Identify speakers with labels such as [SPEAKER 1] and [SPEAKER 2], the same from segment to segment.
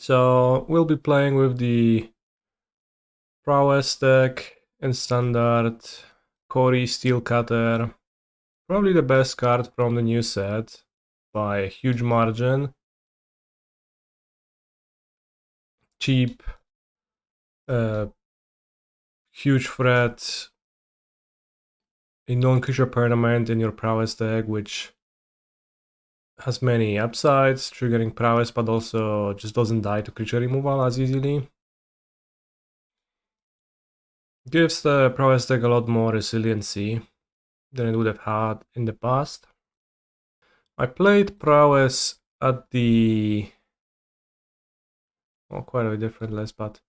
[SPEAKER 1] So we'll be playing with the Prowess deck in standard, Cori-Steel Cutter, probably the best card from the new set by a huge margin. Cheap, huge threat, a non-creature permanent in your Prowess deck, which has many upsides, triggering Prowess, but also just doesn't die to creature removal as easily. Gives the Prowess deck a lot more resiliency than it would have had in the past. I played Prowess at the... well, quite a different list, but...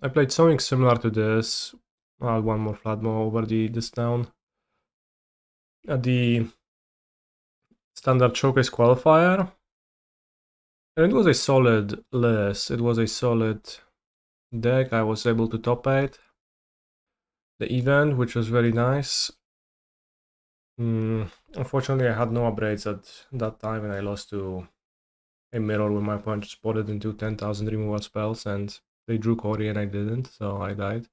[SPEAKER 1] I played something similar to this. I'll add one more Flood Maw over this down. At the standard showcase qualifier. And it was a solid list. It was a solid deck. I was able to top 8 the event, which was very nice. Unfortunately, I had no Abrades at that time, and I lost to a mirror when my opponent spotted into 10,000 removal spells, and they drew Cori and I didn't, so I died.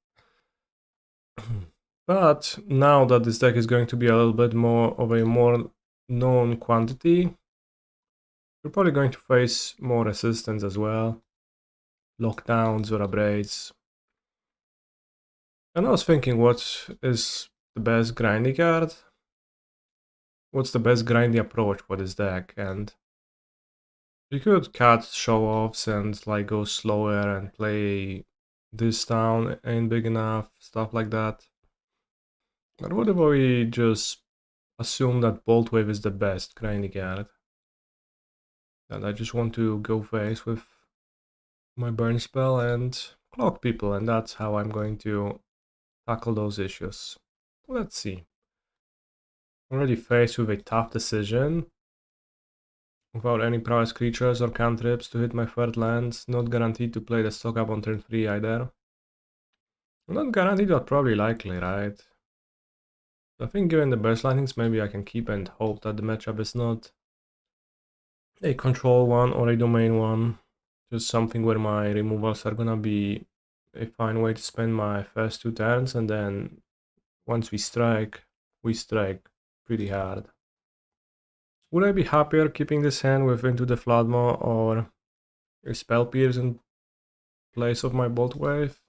[SPEAKER 1] But now that this deck is going to be a little bit more of a more known quantity, we're probably going to face more resistance as well. Lockdowns or Abrades. And I was thinking, what is the best grinding card? What's the best grinding approach for this deck? And you could cut show-offs and like go slower and play this town ain't big enough, stuff like that. But what if we just assume that Boltwave is the best grinding card? And I just want to go face with my burn spell and clock people, and that's how I'm going to tackle those issues. Let's see. Already faced with a tough decision. Without any prowess creatures or cantrips to hit my third land, not guaranteed to play the stock up on turn 3 either. Not guaranteed, but probably likely, right? I think given the burst lightnings, maybe I can keep and hope that the matchup is not a control one or a domain one. Just something where my removals are gonna be a fine way to spend my first 2 turns, and then once we strike pretty hard. Would I be happier keeping this hand with Into the Flood Maw or a Spell Pierce in place of my Boltwave?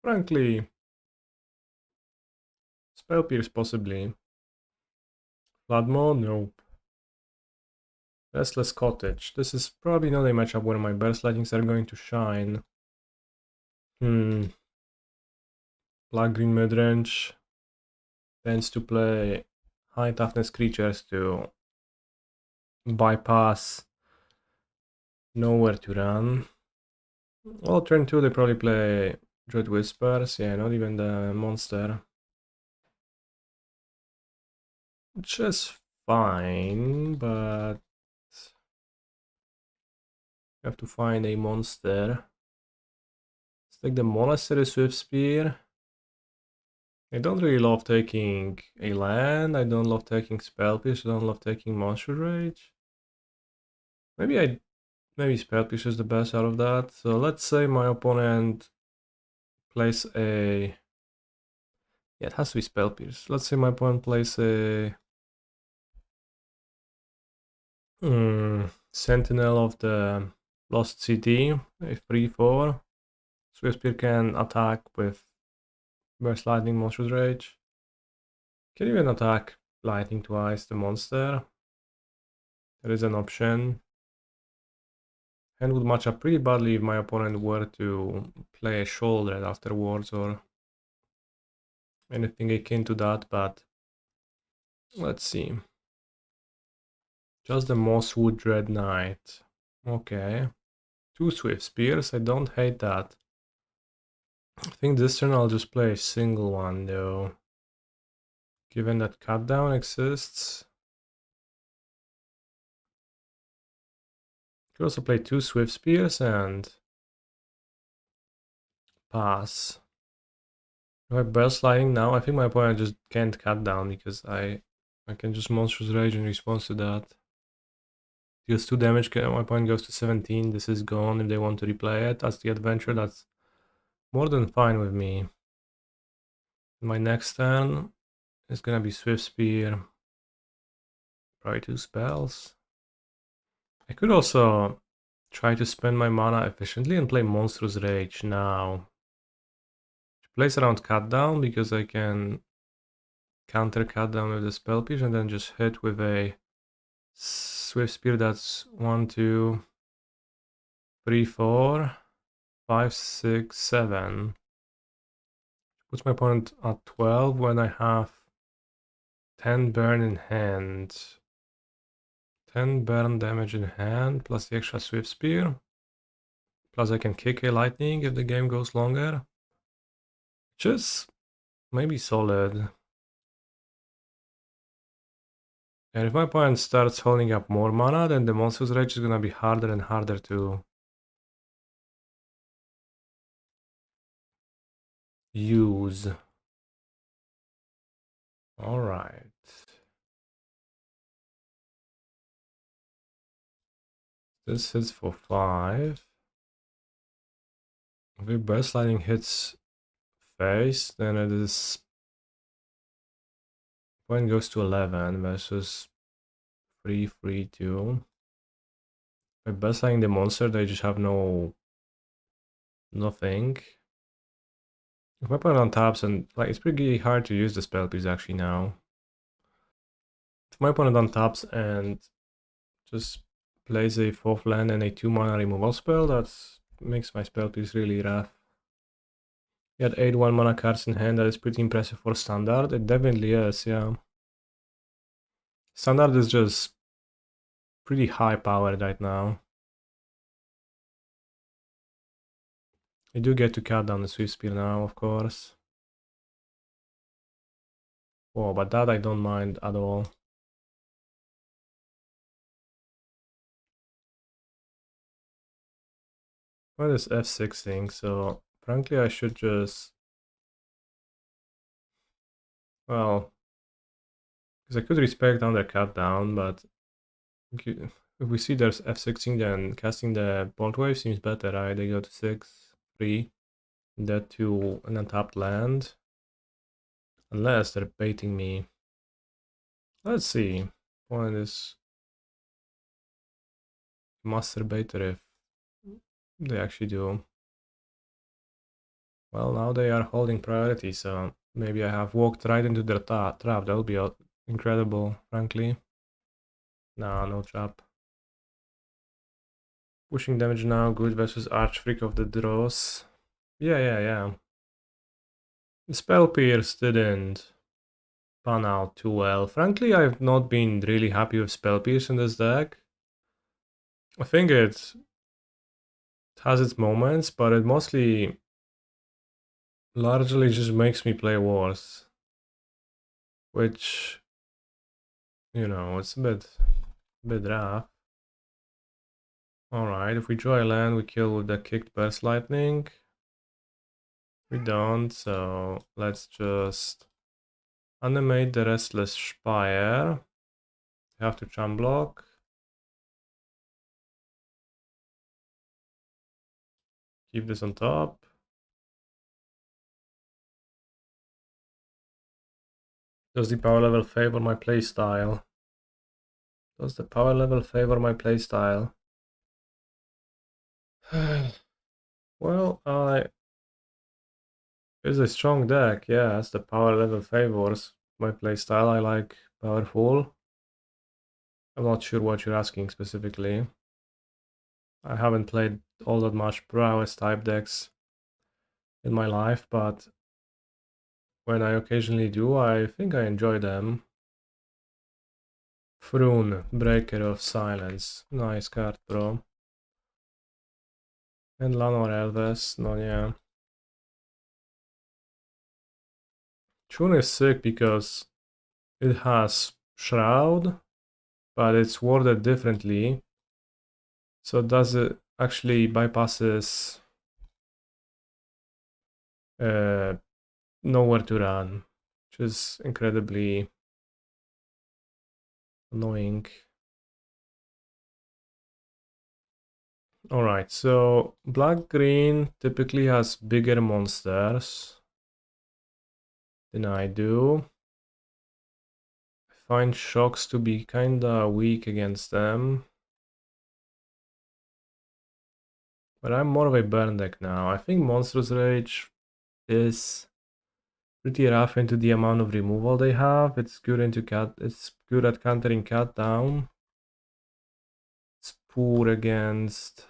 [SPEAKER 1] Frankly, Spell Pierce possibly. Flood Maw? Nope. Restless Cottage. This is probably not a matchup where my burst lightnings are going to shine. Black Green Midrange tends to play high toughness creatures to bypass nowhere to run. Well, turn 2 they probably play Dread Whispers, yeah, not even the monster. Which is fine, but you have to find a monster. Let's take the Monastery Swiftspear. I don't really love taking a land, I don't love taking Spell Pierce, I don't love taking Monstrous Rage. Maybe Spell Pierce is the best out of that. So let's say my opponent plays a... yeah, it has to be Spell Pierce. Let's say my opponent plays a... Sentinel of the Lost City, a 3/4. Swiftspear can attack with Burst Lightning, Monstrous Rage. Can even attack Lightning twice the monster. There is an option. And would match up pretty badly if my opponent were to play a Shoulder afterwards or anything akin to that, but let's see. Just the Mosswood Dread Knight. Okay. 2 Swiftspears, I don't hate that. I think this turn I'll just play a single one though. Given that Cut Down exists. Could also play 2 Swiftspears and pass. If I Burst Lightning now, I think my opponent just can't Cut Down because I can just Monstrous Rage in response to that. Deals 2 damage, my point goes to 17. This is gone if they want to replay it. That's the adventure, that's more than fine with me. My next turn is gonna be Swiftspear. Probably 2 spells. I could also try to spend my mana efficiently and play Monstrous Rage now. Plays around Cut Down because I can counter Cut Down with the Spell Pierce and then just hit with a Swiftspear that's 1, 2, 3, 4, 5, 6, 7. Puts my opponent at 12 when I have 10 burn in hand. 10 burn damage in hand plus the extra Swiftspear. Plus I can kick a lightning if the game goes longer. Just maybe solid. And if my opponent starts holding up more mana, then the Monstrous Rage is gonna be harder and harder to use. Alright. This hits for 5. If Burst Lightning hits face, then it is point goes to 11 versus 3, 3, 2. By Burst Lightning the monster, they just have nothing. If my opponent untaps, and like it's pretty hard to use the spell piece actually now. If my opponent untaps and just plays a 4th land and a 2 mana removal spell, that makes my spell piece really rough. He had 8 1 mana cards in hand, that is pretty impressive for standard. It definitely is, yeah. Standard is just pretty high powered right now. I do get to cut down the Swiftspear now, of course. Oh, but that I don't mind at all. Well, this F6 thing, so frankly I should just... Well, because I could respect under cut down, but if we see there's F6ing, then casting the Boltwave seems better, right? They go to 6, 3, that to an untapped land. Unless they're baiting me. Let's see. Point is masturbator if they actually do. Well, now they are holding priority, so maybe I have walked right into their trap. That would be incredible, frankly. Nah, no trap. Pushing damage now, good versus Archfreak of the Dross. Yeah. The Spell Pierce didn't pan out too well. Frankly, I've not been really happy with Spell Pierce in this deck. I think it has its moments, but it mostly largely just makes me play worse. Which, you know, it's a bit rough. Alright, if we draw a land, we kill with the kicked Burst Lightning. We don't, so let's just animate the Restless Spire. You have to chum block. Keep this on top. Does the power level favor my playstyle? Does the power level favor my playstyle? Well, it's a strong deck, yes. The power level favors my playstyle. I like powerful. I'm not sure what you're asking specifically. I haven't played all that much Prowess type decks in my life, but when I occasionally do, I think I enjoy them. Thrune, Breaker of Silence. Nice card, bro. And Lanor Elves, no yeah. Thrune is sick because it has Shroud, but it's worded differently. So does it actually bypasses nowhere to run, which is incredibly annoying. Alright, so black-green typically has bigger monsters than I do. I find shocks to be kinda weak against them. But I'm more of a burn deck now. I think Monstrous Rage is pretty rough into the amount of removal they have. It's good at countering cut down. It's poor against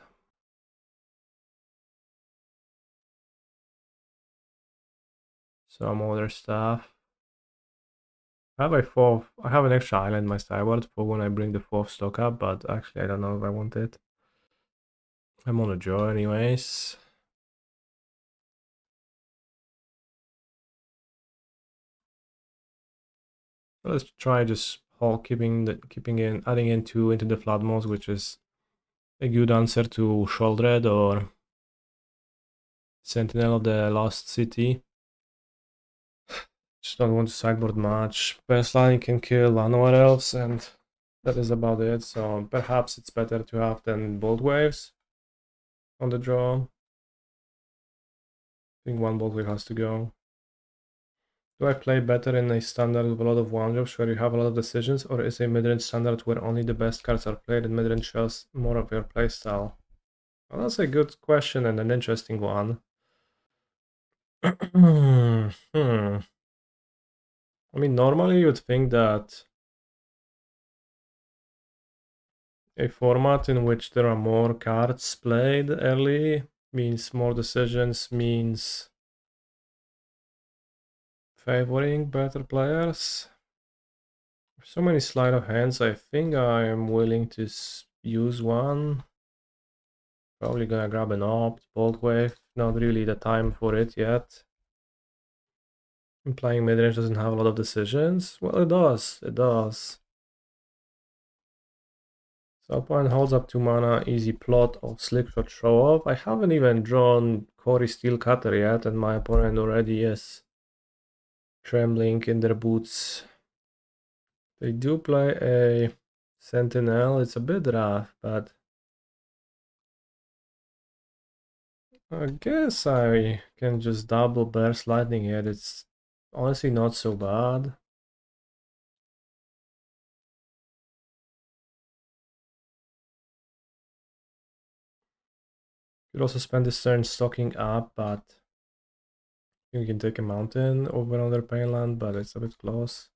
[SPEAKER 1] some other stuff. I have an extra island in my sideboard for when I bring the 4th stock up, but actually I don't know if I want it. I'm on a draw anyways. Let's try just adding in 2 Into the Flood Maw, which is a good answer to Sholdred or Sentinel of the Lost City. Just don't want to sideboard much. Best line can kill Llanowar Elves, and that is about it. So perhaps it's better to have than Boltwaves on the draw. I think one Boltwave has to go. Do I play better in a standard with a lot of one-drops where you have a lot of decisions, or is a mid-range standard where only the best cards are played and mid-range shows more of your playstyle? Well, that's a good question and an interesting one. I mean, normally you'd think that a format in which there are more cards played early means more decisions, means favoring better players. So many sleight of hands, I think I am willing to use one. Probably gonna grab an Opt, Boltwave, not really the time for it yet. Playing midrange doesn't have a lot of decisions. Well, it does, it does. So opponent holds up 2 mana, easy plot of Slickshot Show-Off. I haven't even drawn Cori-Steel Cutter yet, and my opponent already is trembling in their boots. They do play a Sentinel. It's a bit rough, but I guess I can just double Burst Lightning it. It's honestly not so bad. Could also spend this turn stocking up, but you can take a mountain over on their Painland, but it's a bit close.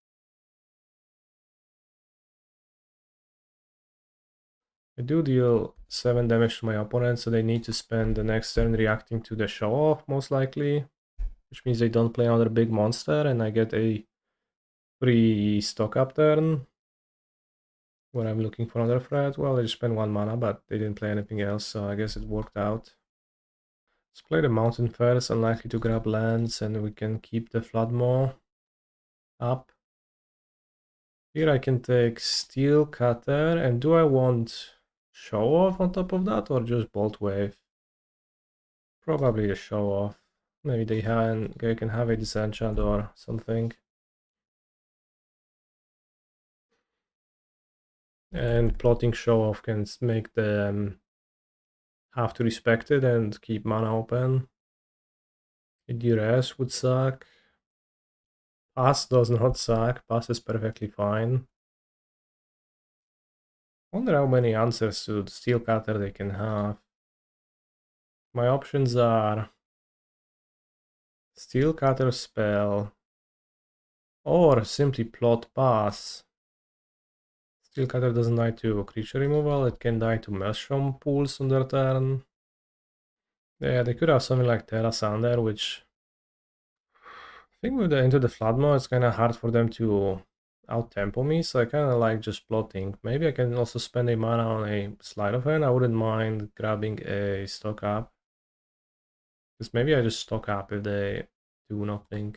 [SPEAKER 1] I do deal 7 damage to my opponent, so they need to spend the next turn reacting to the Show-Off, most likely. Which means they don't play another big monster, and I get a free stock up turn. Where I'm looking for another threat. Well, they just spent 1 mana, but they didn't play anything else, so I guess it worked out. Let's play the mountain first, unlikely to grab lands, and we can keep the Flood Maw up. Here I can take Steel Cutter, and do I want Show-Off on top of that, or just Boltwave? Probably the Show-Off. Maybe they can have a disenchant or something. And plotting Show-Off can make them have to respect it and keep mana open. A duress would suck. Pass does not suck. Pass is perfectly fine. Wonder how many answers to the Steel Cutter they can have. My options are Steel Cutter spell or simply plot pass. Steel Cutter doesn't die to creature removal, it can die to Maelstrom pools on their turn. Yeah, they could have something like Terra Sander, which I think with the Into the Flood Maw, it's kind of hard for them to out-tempo me, so I kind of like just plotting. Maybe I can also spend a mana on a Sleight of Hand. I wouldn't mind grabbing a stock up. Because maybe I just stock up if they do nothing.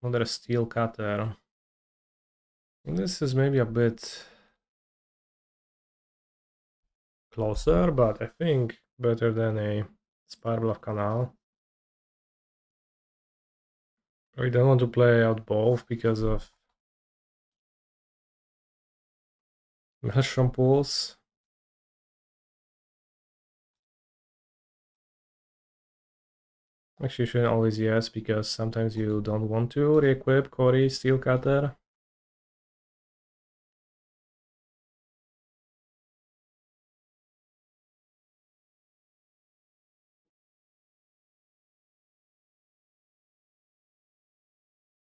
[SPEAKER 1] Another Steel Cutter. This is maybe a bit closer, but I think better than a Spirebluff Canal. I don't want to play out both because of Mushroom pools. Actually, you shouldn't always yes, because sometimes you don't want to re-equip Cori-Steel Cutter.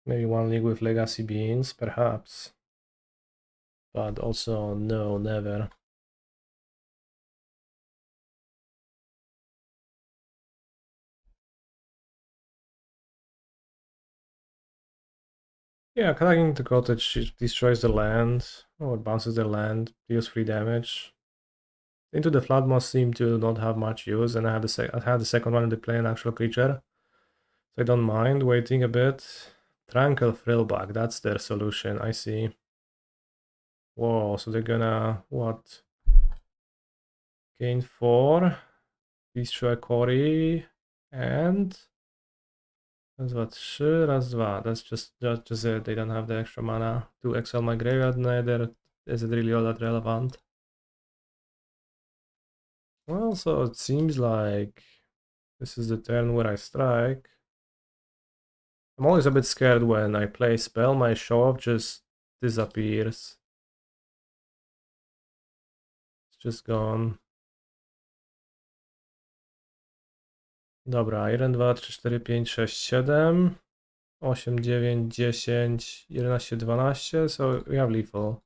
[SPEAKER 1] Maybe one league with Legacy Beans, perhaps. But also, no, never. Yeah, attacking the cottage destroys the land, or bounces the land, deals 3 damage. Into the Flood Maw seem to not have much use, and I had the second one to play an actual creature. So I don't mind waiting a bit. Tranquil Frillbug, that's their solution, I see. Whoa, so they're gonna, what? Gain 4, destroy Cori, and... Raz, dwa, trzy, raz, dwa. That's just it. They don't have the extra mana to exile my graveyard, neither is it really all that relevant. Well, so it seems like this is the turn where I strike. I'm always a bit scared when I play spell, my show-off just disappears. It's just gone. Dobra, 1, 2, 3, 4, 5, 6, 7, 8, 9, 10, 11, 12, so we have lethal.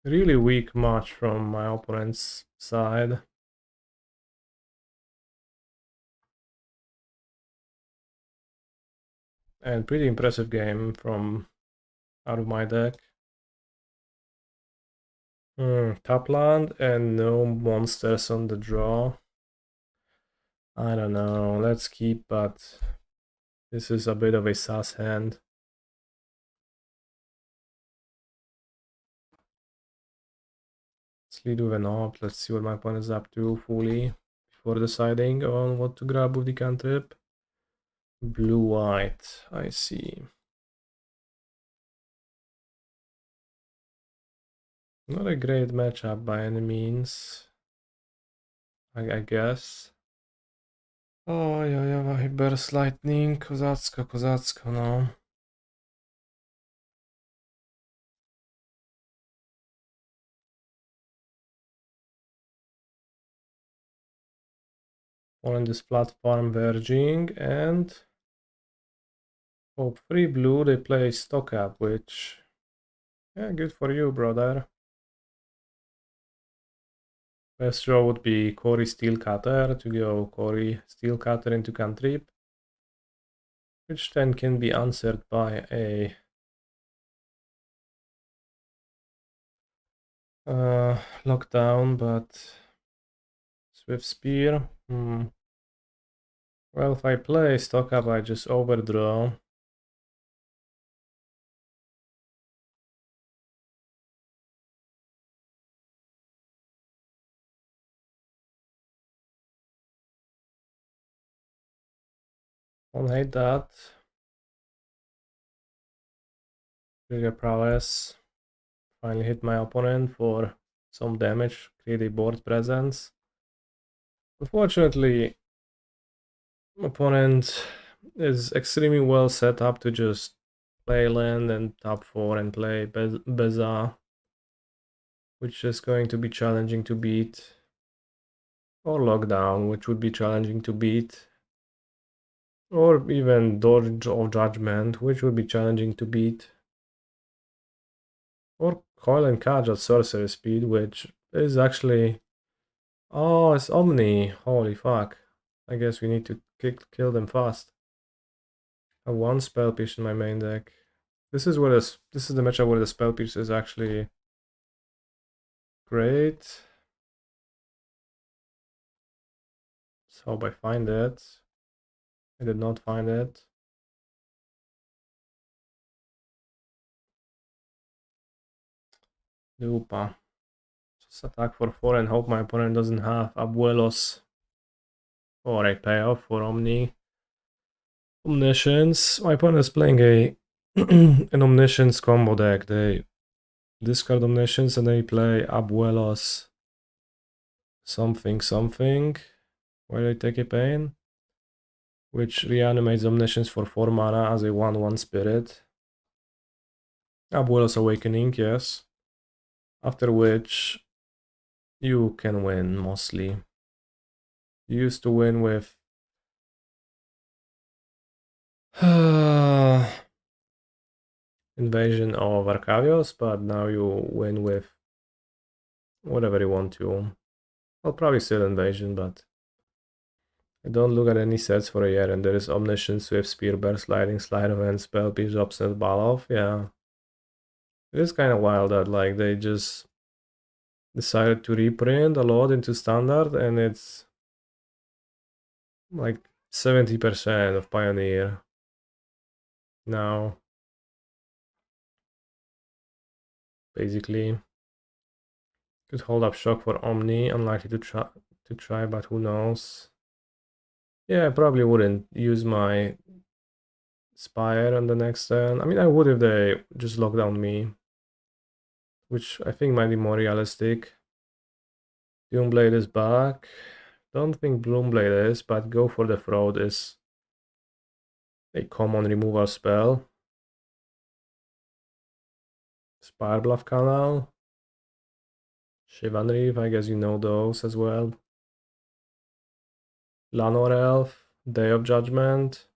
[SPEAKER 1] Really weak match from my opponent's side. And pretty impressive game from out of my deck. Top land and no monsters on the draw. I don't know, let's keep, but this is a bit of a sus hand. Let's lead with an op, let's see what my opponent is up to fully before deciding on what to grab with the cantrip. Blue-white, I see. Not a great matchup by any means, I guess. Oj, oj, oj, Burst Lightning, kozacko, kozacko, no. On this platform verging, and hope 3 blue, they play stock up, which, yeah, good for you, brother. Best draw would be Cori-Steel Cutter to go Cori-Steel Cutter into cantrip, which then can be answered by a lockdown, but Swiftspear. Well, if I play stock up, I just overdraw. Don't hate that. Trigger Prowess. Finally hit my opponent for some damage, create a board presence. Unfortunately, opponent is extremely well set up to just play land and top 4 and play Beza, which is going to be challenging to beat, or Lockdown, which would be challenging to beat, or even Dodge of Judgment, which would be challenging to beat, or Coil and Catch at Sorcery Speed, which is actually... Oh, it's Omni, holy fuck. I guess we need to kill them fast. I have 1 Spell Pierce in my main deck. This is the matchup where the Spell Pierce is actually great. Let's hope I find it. I did not find it. Dupa. Just attack for 4 and hope my opponent doesn't have Abuelos or a payoff for Omniscience. My opponent is playing an Omniscience combo deck. They discard Omniscience and they play Abuelos something something while they take a pain, which reanimates Omniscience for 4 mana as a 1/1 spirit. Abuelos Awakening, yes. After which you can win mostly. You used to win with Invasion of Arcavios, but now you win with whatever you want to. Well, probably still Invasion, but I don't look at any sets for a year, and there is Omniscient, Swiftspear, Bear Sliding, Sleight of Hand, Spell Pierce, Obstinate Baloth. Yeah, it is kind of wild that like they just decided to reprint a lot into Standard, and it's like 70% of Pioneer now, basically. Could hold up Shock for Omni, unlikely to try, but who knows. Yeah, I probably wouldn't use my Spire on the next turn. I mean, I would if they just lock down me, which I think might be more realistic. Doomblade is back. Don't think Bloomblade is, but Go for the Throat is a common removal spell. Spirebluff Canal. Shivan Reef, I guess you know those as well. Lanor Elf, Day of Judgment,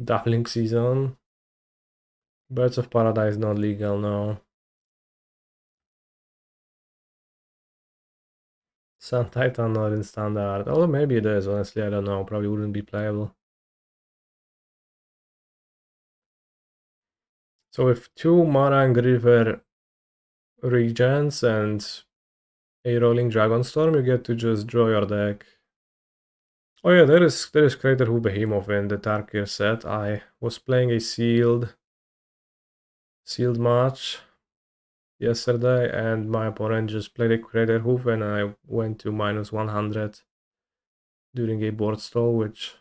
[SPEAKER 1] Dappling Season. Birds of Paradise not legal, no. Sun Titan not in Standard. Although maybe it is, honestly, I don't know. Probably wouldn't be playable. So with 2 mana and River Regents and a rolling Dragonstorm, you get to just draw your deck. Oh yeah, there is Crater Hoof Behemoth in the TARKIR set. I was playing a sealed match yesterday, and my opponent just played a Crater Hoof, and I went to -100 during a board stall, which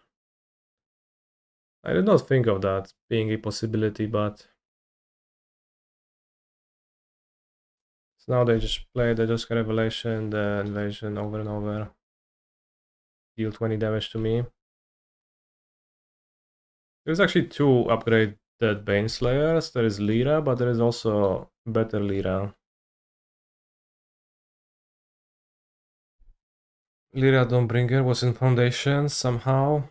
[SPEAKER 1] I did not think of that being a possibility, but so now they just play the Dusk Revelation, the Invasion over and over, deal 20 damage to me. There's actually 2 upgraded Baneslayers. There is Lyra, but there is also better Lyra. Lyra Dawnbringer was in Foundation somehow,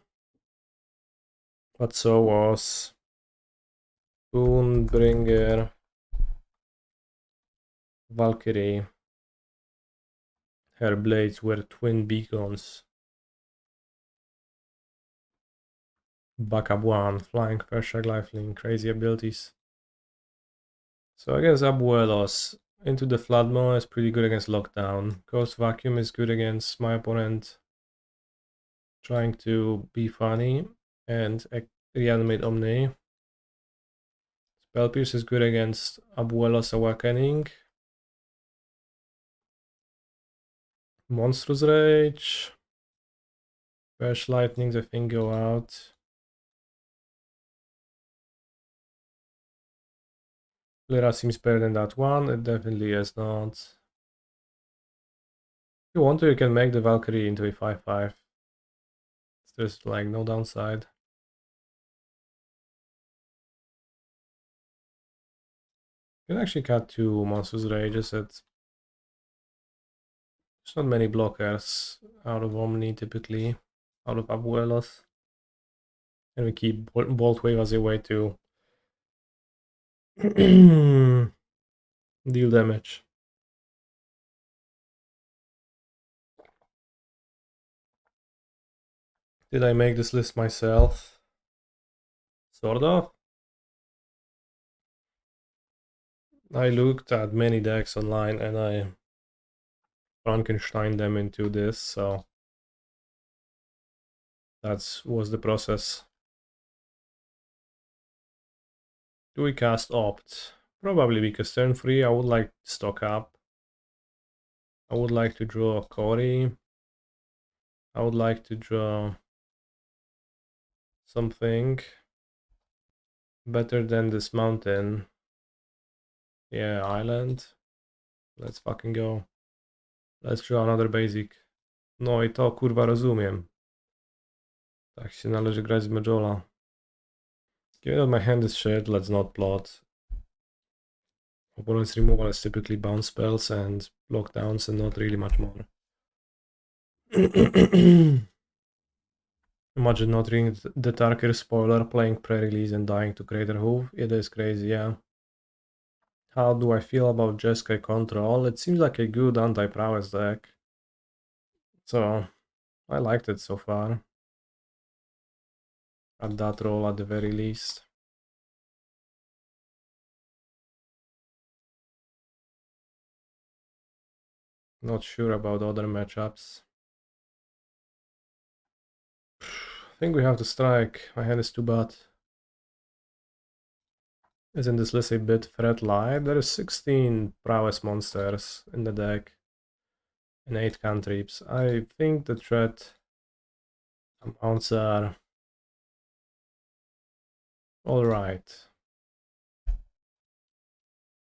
[SPEAKER 1] but so was Boonbringer Valkyrie. Her blades were twin beacons. Bakabuan, Flying Persia Lifelink, crazy abilities. So I guess Abuelos, Into the Flood Maw is pretty good against Lockdown. Ghost Vacuum is good against my opponent trying to be funny and reanimate Omni. Spell Pierce is good against Abuelos Awakening. Monstrous Rage. Fresh Lightnings I think go out. Lyra seems better than that one. It definitely is not. If you want to, you can make the Valkyrie into a 5/5. There's like no downside. You can actually cut 2 Monstrous Rages. There's not many blockers out of Omni typically, out of Abuelos. And we keep Boltwave as a way to deal damage. Did I make this list myself? Sort of. I looked at many decks online and I Frankenstein them into this, so that was the process. Do we cast Opt? Probably because turn 3 I would like to stock up. I would like to draw Cori. I would like to draw something better than this mountain. Yeah, island. Let's fucking go. Let's draw another basic. No i to kurwa rozumiem. Tak się należy grać z Majola. Given that my hand is shit, let's not plot. Opponent's removal is typically bounce spells and blockdowns and not really much more. Imagine not reading the TARKIR spoiler, playing pre-release and dying to Crater Hoof. It is crazy, yeah. How do I feel about Jeskai Control? It seems like a good anti-prowess deck. So, I liked it so far. At that roll at the very least. Not sure about other matchups. I think we have to strike. My hand is too bad. Isn't this list a bit threat light? There is 16 prowess monsters in the deck and 8 cantrips. I think the threat amounts are alright.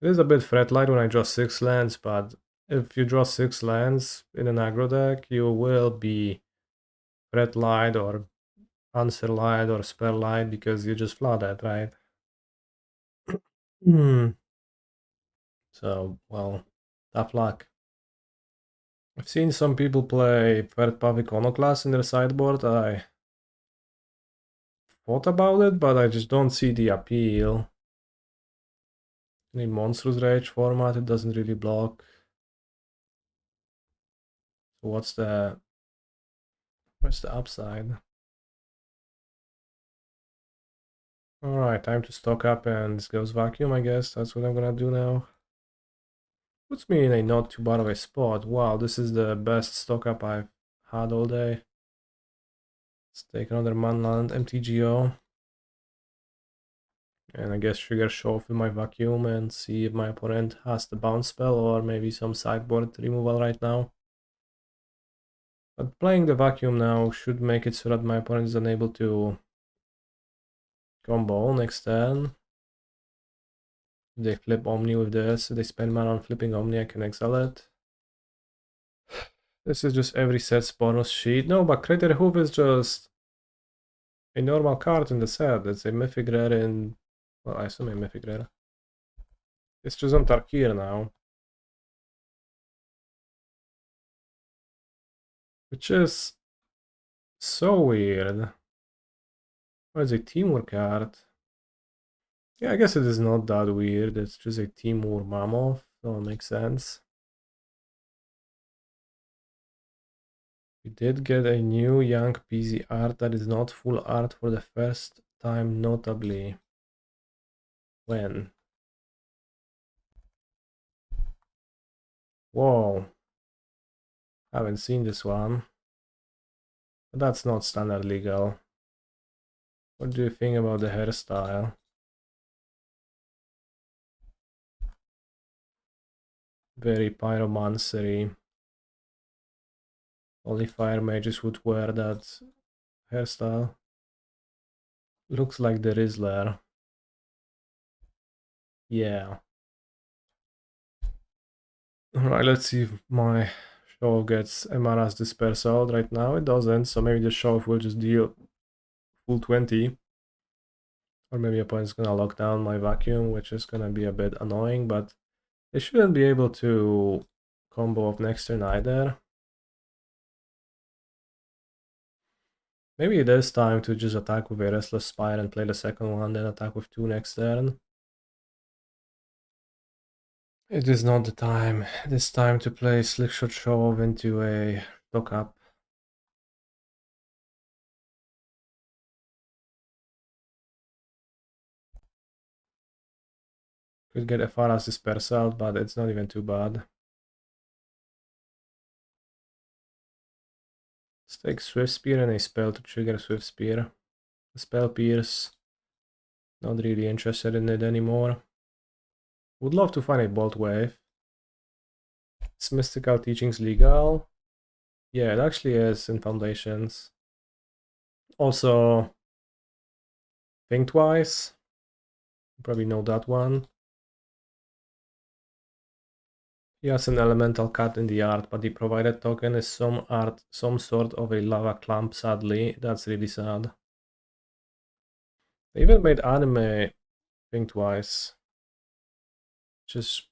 [SPEAKER 1] It is a bit threat light when I draw 6 lands, but if you draw 6 lands in an aggro deck, you will be threat light or answer light or spell light because you just flood it, right? So, well, tough luck. I've seen some people play third path Iconoclast in their sideboard. I thought about it, but I just don't see the appeal. In a Monstrous Rage format, it doesn't really block. So what's the upside? Alright, time to stock up and this goes vacuum, I guess. That's what I'm gonna do now. Puts me in a not too bad of a spot. Wow, this is the best stock up I've had all day. Let's take another Manland MTGO. And I guess trigger Show-Off with my vacuum and see if my opponent has the bounce spell or maybe some sideboard removal right now. But playing the vacuum now should make it so that my opponent is unable to combo next turn. If they flip Omni with this, if they spend mana on flipping Omni, I can exile it. This is just every set's bonus sheet. No, but Crater Hoof is just a normal card in the set. It's a mythic rare in... Well, I assume a mythic rare. It's just on TARKIR now. Which is so weird. Oh, it's a teamwork card. Yeah, I guess it is not that weird. It's just a Timur Mammoth, so it makes sense. We did get a new young PZ art that is not full art for the first time, notably. When? Whoa. Haven't seen this one. But that's not standard legal. What do you think about the hairstyle? Very pyromancery. Only fire mages would wear that hairstyle. Looks like the Rizzler. Yeah. Alright, let's see if my show gets Emana's Dispersal. Right now it doesn't, so maybe the show will just deal full 20. Or maybe opponent's gonna lock down my vacuum, which is gonna be a bit annoying, but they shouldn't be able to combo off next turn either. Maybe it is time to just attack with a Restless Spire and play the second one, then attack with 2 next turn. It is not the time. It is time to play Slickshot Show-Off into a stock up. Could get a far as Dispersal, but it's not even too bad. Let's take Swiftspear and a spell to trigger Swiftspear. The spell Pierce. Not really interested in it anymore. Would love to find a Boltwave. Is Mystical Teachings legal? Yeah, it actually is in Foundations. Also, Think Twice. You probably know that one. He has an elemental cut in the art, but the provided token is some sort of a lava clamp, sadly. That's really sad. They even made anime Think Twice. Just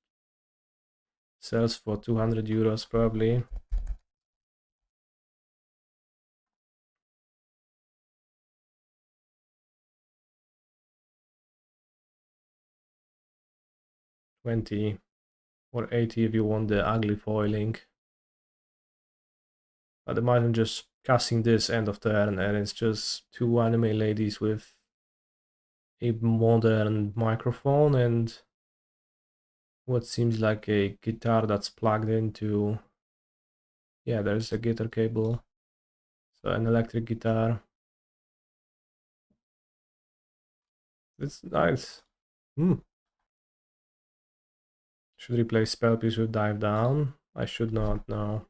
[SPEAKER 1] sells for 200 euros probably. $20 or $80 if you want the ugly foiling. But imagine just casting this end of turn and it's just two anime ladies with a modern microphone and what seems like a guitar that's plugged into, yeah, there's a guitar cable, so an electric guitar. It's nice. Should replace spell piece with dive down? I should not, no.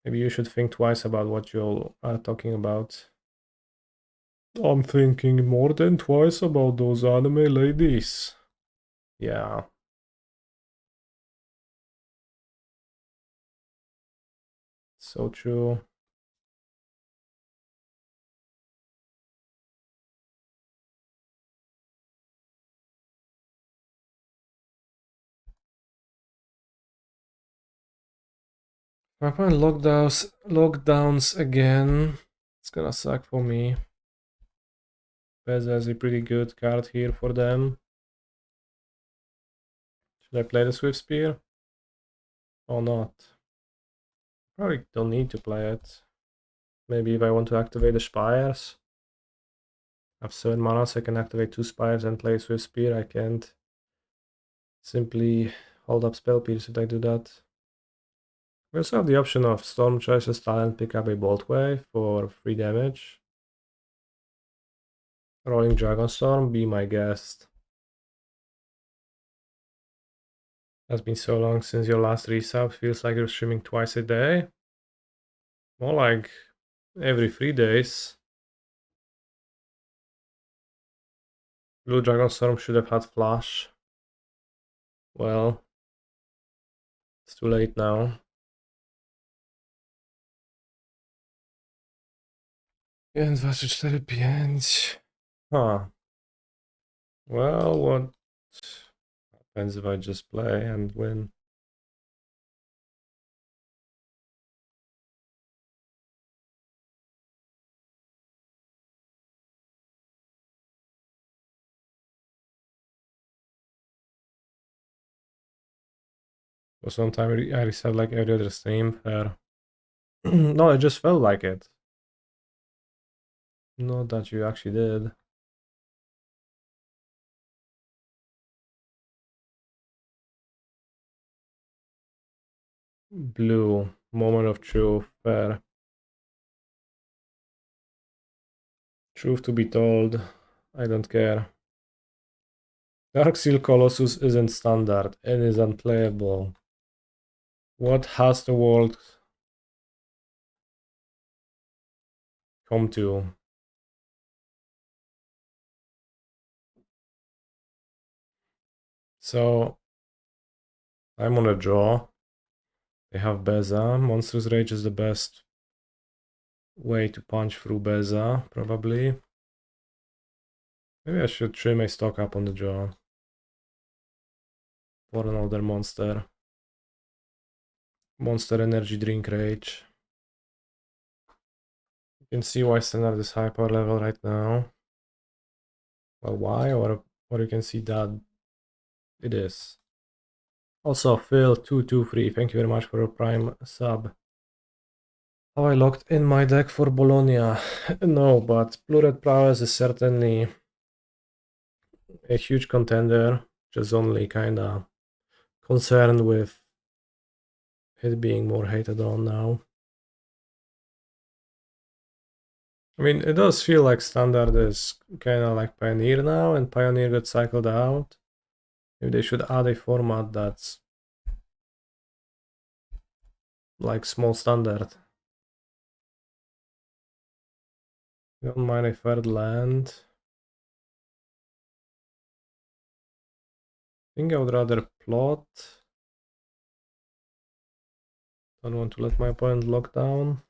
[SPEAKER 1] Maybe you should think twice about what you are talking about. I'm thinking more than twice about those anime ladies. Yeah. So true. Weapon lockdowns again. It's gonna suck for me. Bez has a pretty good card here for them. Should I play the Swiftspear? Or not? Probably don't need to play it. Maybe if I want to activate the Spires. I have 7 mana, so I can activate 2 Spires and play Swiftspear. I can't simply hold up Spell Pierce if I do that. We also have the option of Stormchaser's talent, pick up a Boltwave for 3 damage. Rolling Dragonstorm, be my guest. Has been so long since your last resub. Feels like you're streaming twice a day. More like every 3 days. Blue Dragonstorm should have had Flash. Well, it's too late now. And 24-5. Huh. Well, what happens if I just play and win? For some time I reset like every other stream. Fair. No, it just felt like it. Not that you actually did. Blue. Moment of truth. Fair. Truth to be told. I don't care. Darksteel Colossus isn't standard and is unplayable. What has the world come to? So I'm on a draw. They have Beza. Monstrous Rage is the best way to punch through Beza, probably. Maybe I should trim a stock up on the draw. For another monster. Monster Energy Drink Rage. You can see why standard is high power level right now. Well, why? Or you can see that it is. Also, Phil223, thank you very much for your prime sub. Have I locked in my deck for Bologna? No, but Blue-Red Prowess is certainly a huge contender. Just only kinda concerned with it being more hated on now. I mean, it does feel like Standard is kinda like Pioneer now, and Pioneer got cycled out. Maybe they should add a format that's like small standard. Don't mind a third land. I think I would rather plot. Don't want to let my opponent lock down.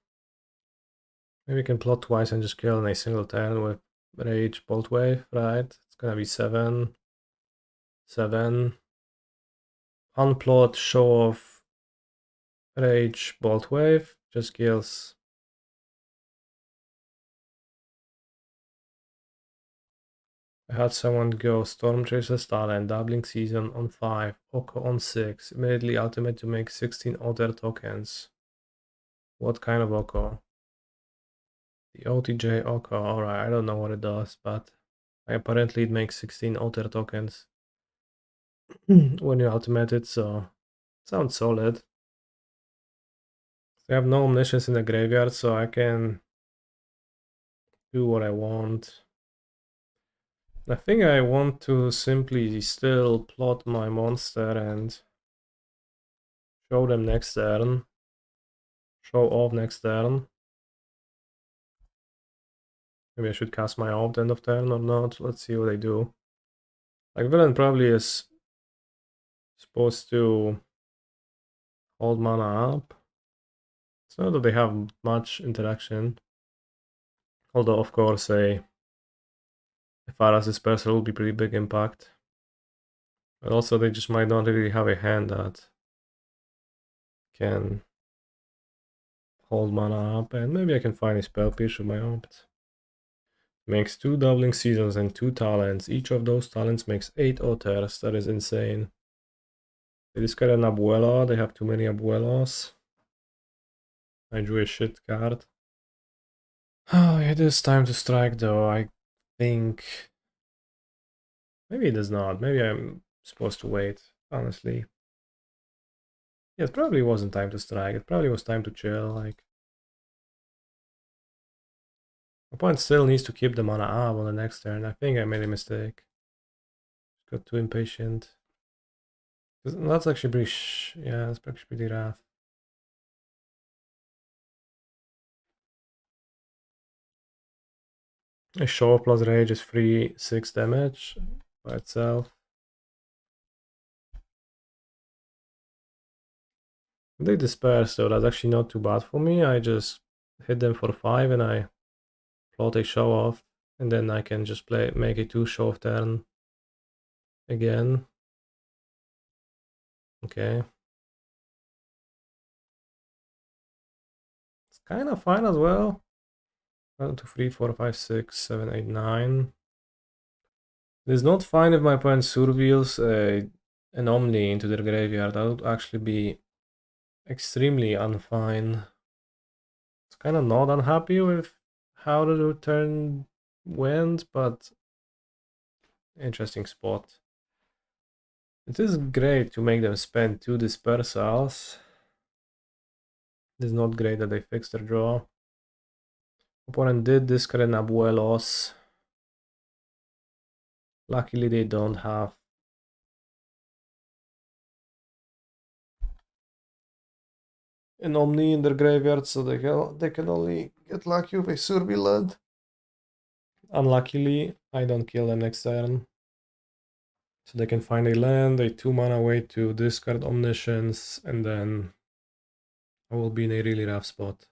[SPEAKER 1] Maybe I can plot twice and just kill in a single turn with Rage Boltwave, right? It's gonna be 7. 7. Unplot, Show-Off, Rage Boltwave. Just kills. I had someone go Stormchaser style and Doubling Season on 5, Oko on 6. Immediately ultimate to make 16 other tokens. What kind of Oko? The OTJ Oko, alright, I don't know what it does, but apparently it makes 16 other tokens when you ultimate it, so sounds solid. I have no Omniscience in the graveyard, so I can do what I want. I think I want to simply still plot my monster and show them next turn. Show off next turn. Maybe I should cast my off end of turn or not. Let's see what I do. Like, villain probably is supposed to hold mana up. It's not that they have much interaction. Although, of course, a Faras Disperser will be pretty big impact. But also, they just might not really have a hand that can hold mana up. And maybe I can find a Spell Pierce with my opt. Makes 2 Doubling Seasons and 2 talents. Each of those talents makes 8 otters. That is insane. They discard an Abuela. They have too many Abuelas. I drew a shit card. Oh, it is time to strike though, I think. Maybe it is not. Maybe I'm supposed to wait, honestly. Yeah, it probably wasn't time to strike. It probably was time to chill, like. Opponent still needs to keep the mana up on the next turn. I think I made a mistake. Got too impatient. That's actually pretty yeah, that's actually pretty rough. A Show plus Rage is free 6 damage by itself. They disperse, so that's actually not too bad for me. I just hit them for 5 and I plot a Show-Off, and then I can just make a 2 Show-Off turn again. Okay. It's kind of fine as well. 1, 2, 3, 4, 5, 6, 7, 8, 9. It is not fine if my opponent surveils an Omni into their graveyard. That would actually be extremely unfine. It's kind of not unhappy with how the turn went, but interesting spot. It is great to make them spend 2 dispersals. It is not great that they fixed their draw. Opponent did discard an Abuelos. Luckily they don't have an Omni in their graveyard, so they can only get lucky with a Surveilled. Unluckily, I don't kill them next turn. So they can find a land, a 2 mana way to discard Omniscience, and then I will be in a really rough spot.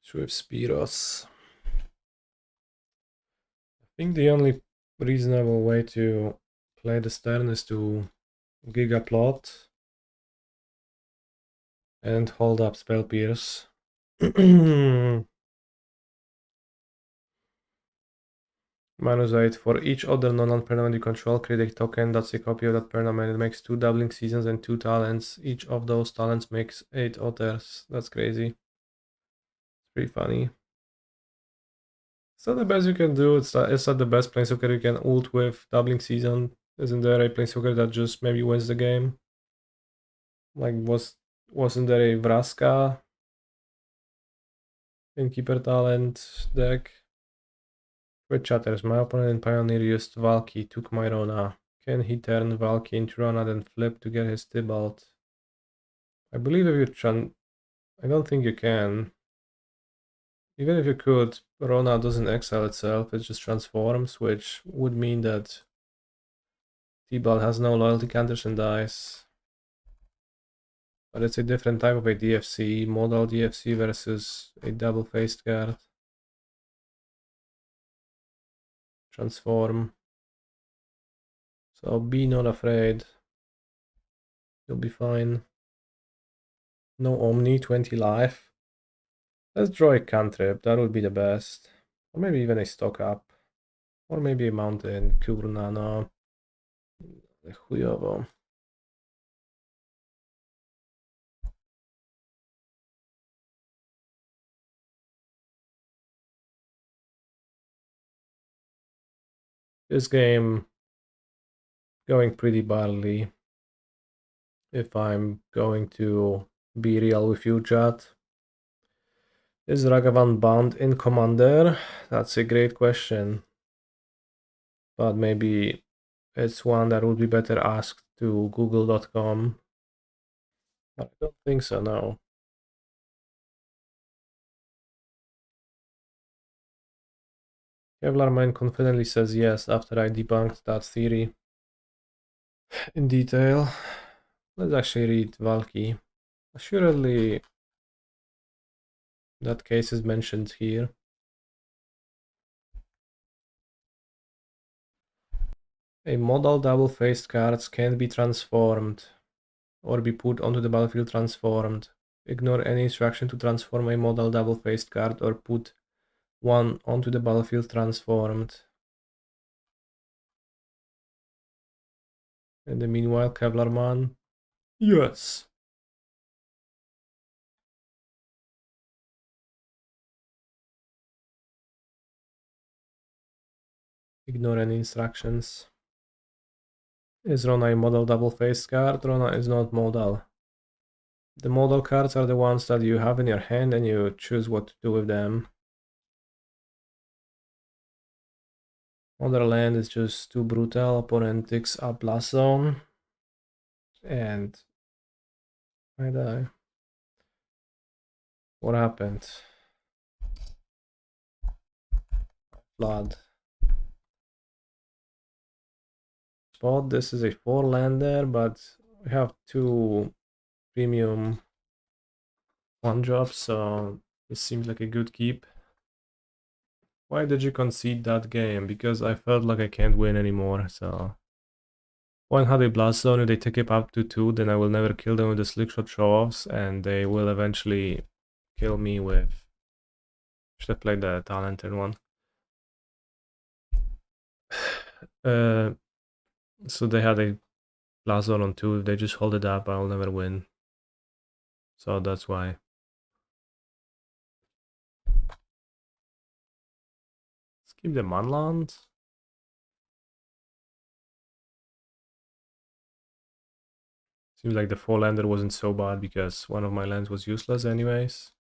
[SPEAKER 1] Swiftspear. I think the only reasonable way to play this turn is to Giga Plot and hold up Spell Pierce. -8 for each other non-land permanent you control, create a token that's a copy of that permanent. It makes 2 Doubling Seasons and 2 talents. Each of those talents makes 8 others. That's crazy. It's pretty funny. It's not the best you can do. It's not the best Planeswalker you can ult with Doubling Season. Isn't there a Planeswalker that just maybe wins the game? Like, wasn't there a Vraska Innkeeper talent deck. With chatters, my opponent in Pioneer used Valky, took my Rona. Can he turn Valky into Rona, then flip to get his Tybalt? I believe if you I don't think you can. Even if you could, Rona doesn't exile itself, it just transforms, which would mean that Tybalt has no loyalty counters and dies. But it's a different type of a DFC, modal DFC versus a double-faced card. Transform. So be not afraid. You'll be fine. No Omni, 20 life. Let's draw a cantrip, that would be the best. Or maybe even a stock up. Or maybe a mountain, Kurna, no. Chujowo. This game going pretty badly. If I'm going to be real with you, chat. Is Ragavan bound in Commander? That's a great question. But maybe it's one that would be better asked to google.com. But I don't think so, no. Kevlar Mine confidently says yes after I debunked that theory in detail. Let's actually read Valky. Assuredly, that case is mentioned here. A modal double-faced cards can't be transformed or be put onto the battlefield transformed. Ignore any instruction to transform a modal double-faced card or put one onto the battlefield transformed. In the meanwhile, Kevlar Man. Yes. Ignore any instructions. Is Rona a modal double-faced card? Rona is not modal. The modal cards are the ones that you have in your hand and you choose what to do with them. Other land is just too brutal. Opponent takes up last zone. And I die. What happened? Flood. Spot, this is a 4-lander, but we have 2 premium 1-drops, so this seems like a good keep. Why did you concede that game? Because I felt like I can't win anymore, so... One had a blast zone, if they take it up to 2, then I will never kill them with the Slickshot Show-Offs, and they will eventually kill me with... Should have played the talented one. So they had a blast zone on 2, if they just hold it up, I'll never win. So that's why. Let's keep the Manland. Seems like the 4-lander wasn't so bad because one of my lands was useless anyways.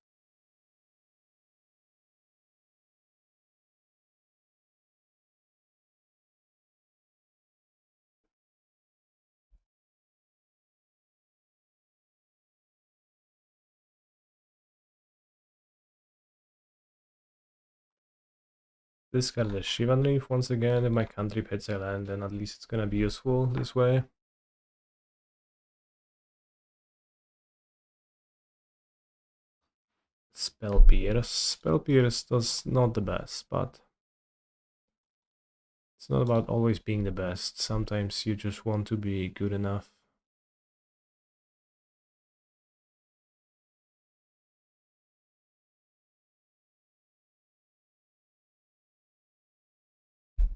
[SPEAKER 1] This card is Shivan Reef once again. If my country hits a land, then at least it's gonna be useful this way. Spell Pierce. Spell Pierce does not the best, but it's not about always being the best. Sometimes you just want to be good enough.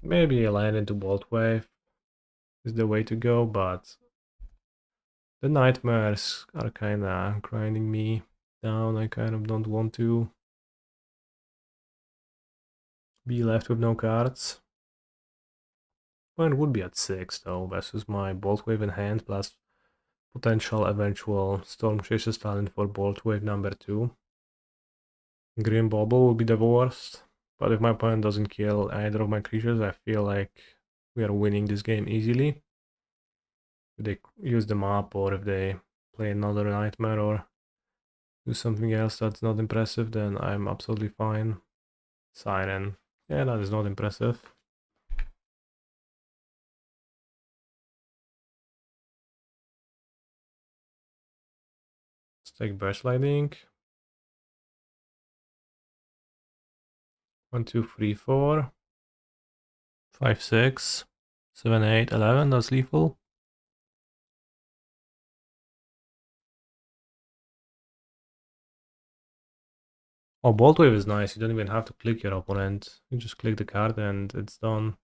[SPEAKER 1] Maybe a land into Boltwave is the way to go, but the nightmares are kinda grinding me down. I kind of don't want to be left with no cards. Point would be at 6 though, versus my Boltwave in hand plus potential eventual Stormchaser talent for Boltwave number 2. Green Bauble would be the worst, but if my opponent doesn't kill either of my creatures, I feel like we are winning this game easily. If they use the map, or if they play another Nightmare, or do something else that's not impressive, then I'm absolutely fine. Siren. Yeah, that is not impressive. Let's take Burst Lightning. 1, 2, 3, 4. 5, 6. 7, 8, 11. That's lethal. Oh, Boltwave is nice. You don't even have to click your opponent. You just click the card and it's done.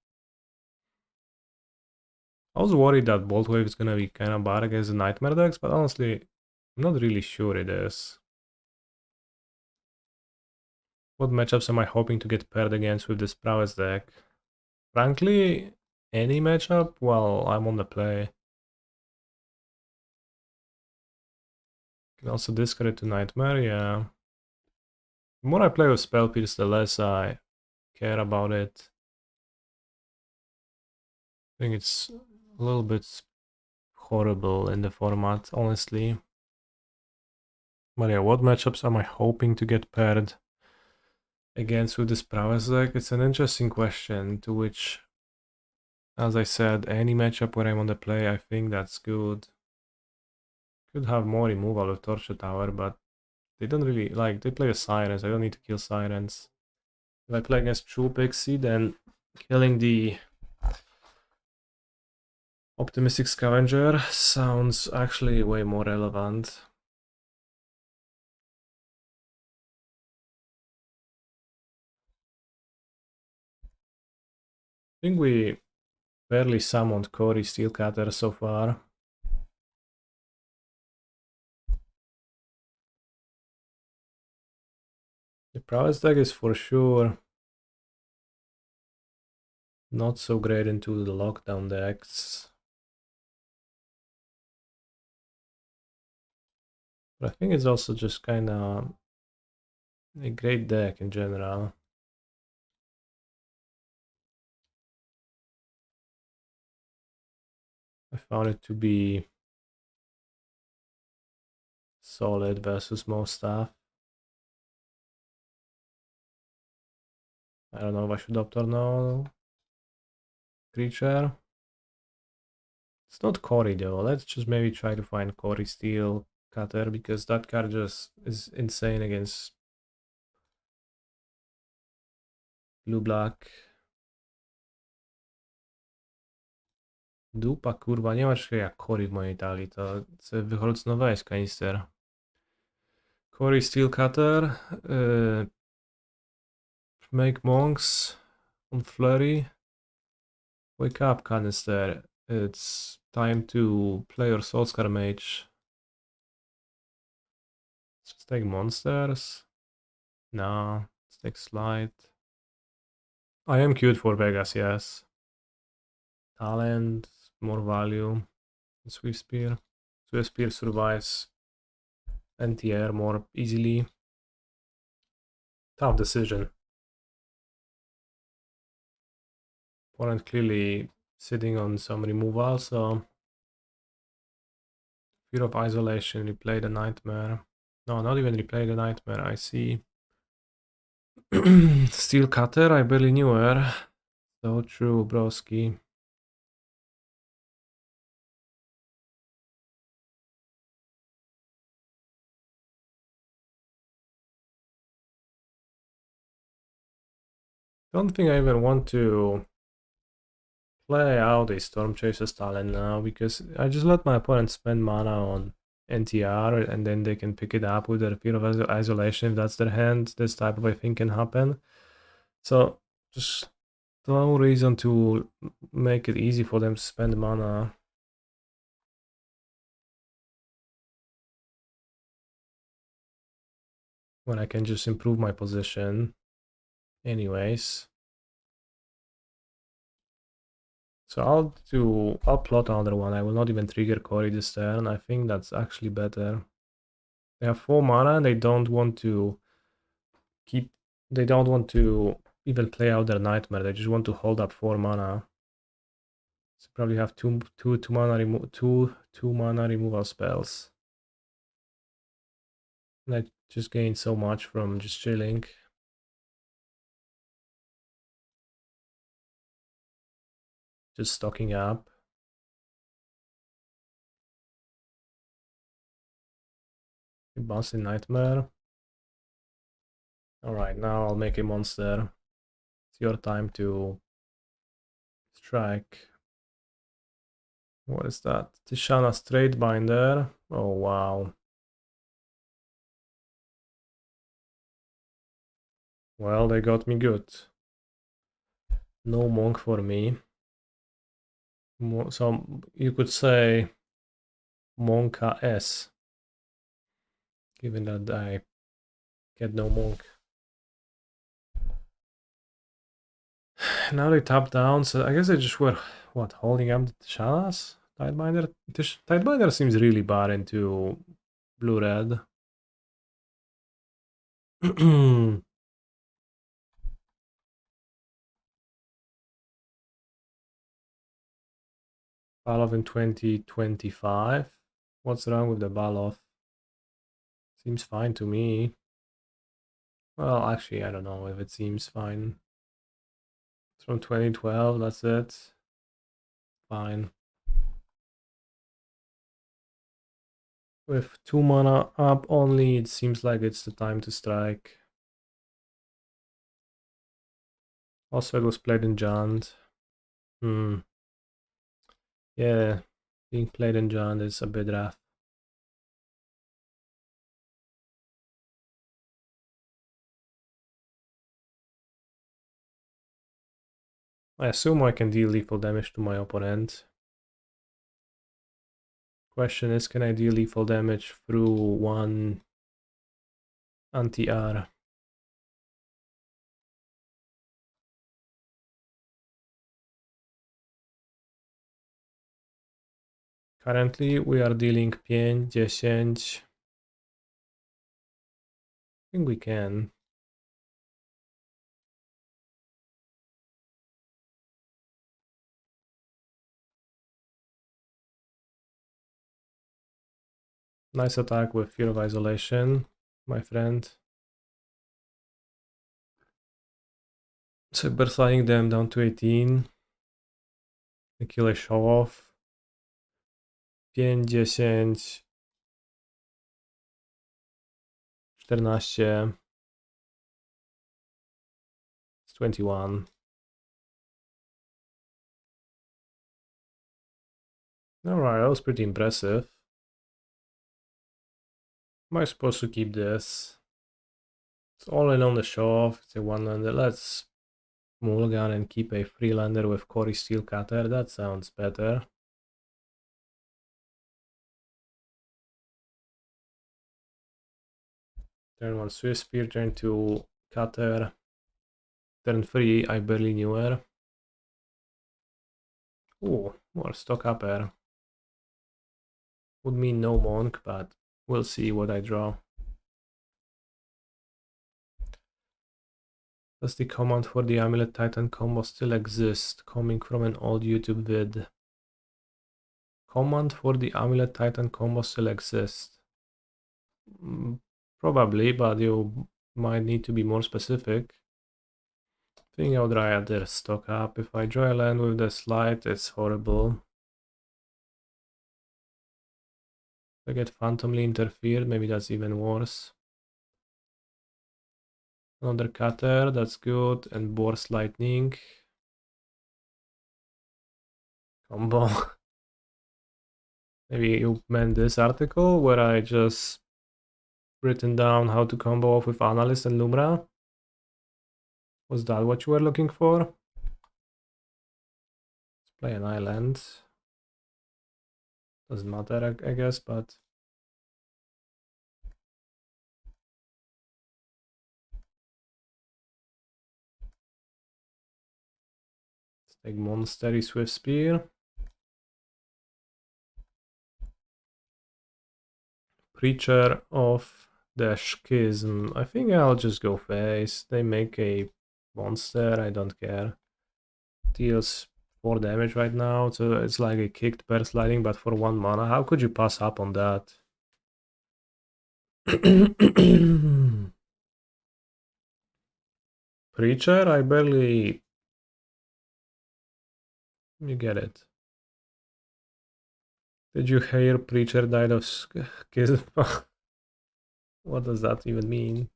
[SPEAKER 1] I was worried that Boltwave is gonna be kind of bad against the Nightmare decks, but honestly, I'm not really sure it is. What matchups am I hoping to get paired against with this Prowess deck? Frankly, any matchup while I'm on the play. Can also discard it to Nightmare, yeah. The more I play with Spell Pierce, the less I care about it. I think it's a little bit horrible in the format, honestly. But yeah, what matchups am I hoping to get paired against with this Prowess deck? It's an interesting question, to which, as I said, any matchup where I'm on the play, I think that's good. Could have more removal with Torture Tower, but they don't really, like, they play a Sirens, I don't need to kill Sirens. If I play against True Pixie, then killing the Optimistic Scavenger sounds actually way more relevant. I think we barely summoned Cori-Steel Cutter so far. The Prowess deck is for sure not so great into the lockdown decks. But I think it's also just kind of a great deck in general. I found it to be solid versus most stuff. I don't know if I should opt or no. Creature. It's not Cori though. Let's just maybe try to find Cori-Steel Cutter, because that card just is insane against blue-black. Dupa, kurwa, nie masz jak Cori w mojej talii, to sobie wyhalucynowałeś, kanister. Cori-Steel Cutter. Make monks on flurry. Wake up, kanister. It's time to play your Soulscar Mage. Let's just take monsters. No, let's take Slide. I am cute for Vegas, yes. Talent, more value. Swiftspear. Swiftspear survives NTR more easily. Tough decision. Opponent clearly sitting on some removal, so Fear of Isolation, replay the Nightmare. No, not even replay the Nightmare, I see. Steel Cutter, I barely knew her. So true, broski. Don't think I even want to play out a Stormchaser talent now, because I just let my opponent spend mana on NTR and then they can pick it up with their Fear of Isolation if that's their hand. This type of a thing can happen. So just no reason to make it easy for them to spend mana. When I can just improve my position anyways. So I'll plot another one. I will not even trigger Cori this turn. I think that's actually better. They have 4 mana and they don't want to keep. They don't want to even play out their nightmare. They just want to hold up 4 mana. So probably have two mana removal spells. And I just gained so much from just chilling. Just stocking up. Bouncing Nightmare. Alright, now I'll make a monster. It's your time to strike. What is that? Tishana Straightbinder. Oh wow. Well, they got me good. No monk for me. So you could say Monka S. Given that I get no monk. Now they tap down, so I guess they just were, what, holding up the Tishanas? Tidebinder? Tidebinder seems really bad into blue-red. Baloth in 2025. What's wrong with the Baloth? Seems fine to me. Well, actually, I don't know if it seems fine. It's from 2012, that's it. Fine. With 2 mana up only, it seems like it's the time to strike. Also, it was played in Jund. Yeah, being played in Jund is a bit rough. I assume I can deal lethal damage to my opponent. Question is, can I deal lethal damage through one anti-R? Currently, we are dealing 5, 10. I think we can. Nice attack with Fear of Isolation, my friend. So berthing them down to 18. I kill a Show-Off. 5, 10. 14. It's 21. Alright, that was pretty impressive. Am I supposed to keep this? It's all in on the Show-Off. It's a 1-lander. Let's mulligan and keep a 3-lander with Cori-Steel Cutter. That sounds better. Turn 1 Swiftspear, turn 2 Cutter. Turn 3 I barely knew her. Ooh, more stock upper. Would mean no monk, but we'll see what I draw. Does the command for the Amulet Titan combo still exist? Coming from an old YouTube vid. Command for the Amulet Titan combo still exists. Probably, but you might need to be more specific. I think I would rather stock up. If I draw a land with the Sleight, it's horrible. If I get Phantomly interfered, maybe that's even worse. Another Cutter, that's good, and Boar's Lightning. Combo. Maybe you meant this article where I just written down how to combo off with Analyst and Lumra. Was that what you were looking for? Let's play an island. Doesn't matter, I guess, but... Let's take Monastery Swiftspear. Preacher of dash schism. I think I'll just go face. They make a monster, I don't care. Deals 4 damage right now, so it's like a kicked bear sliding, but for 1 mana. How could you pass up on that? Preacher, I barely... You get it. Did you hear Preacher died of schism? What does that even mean?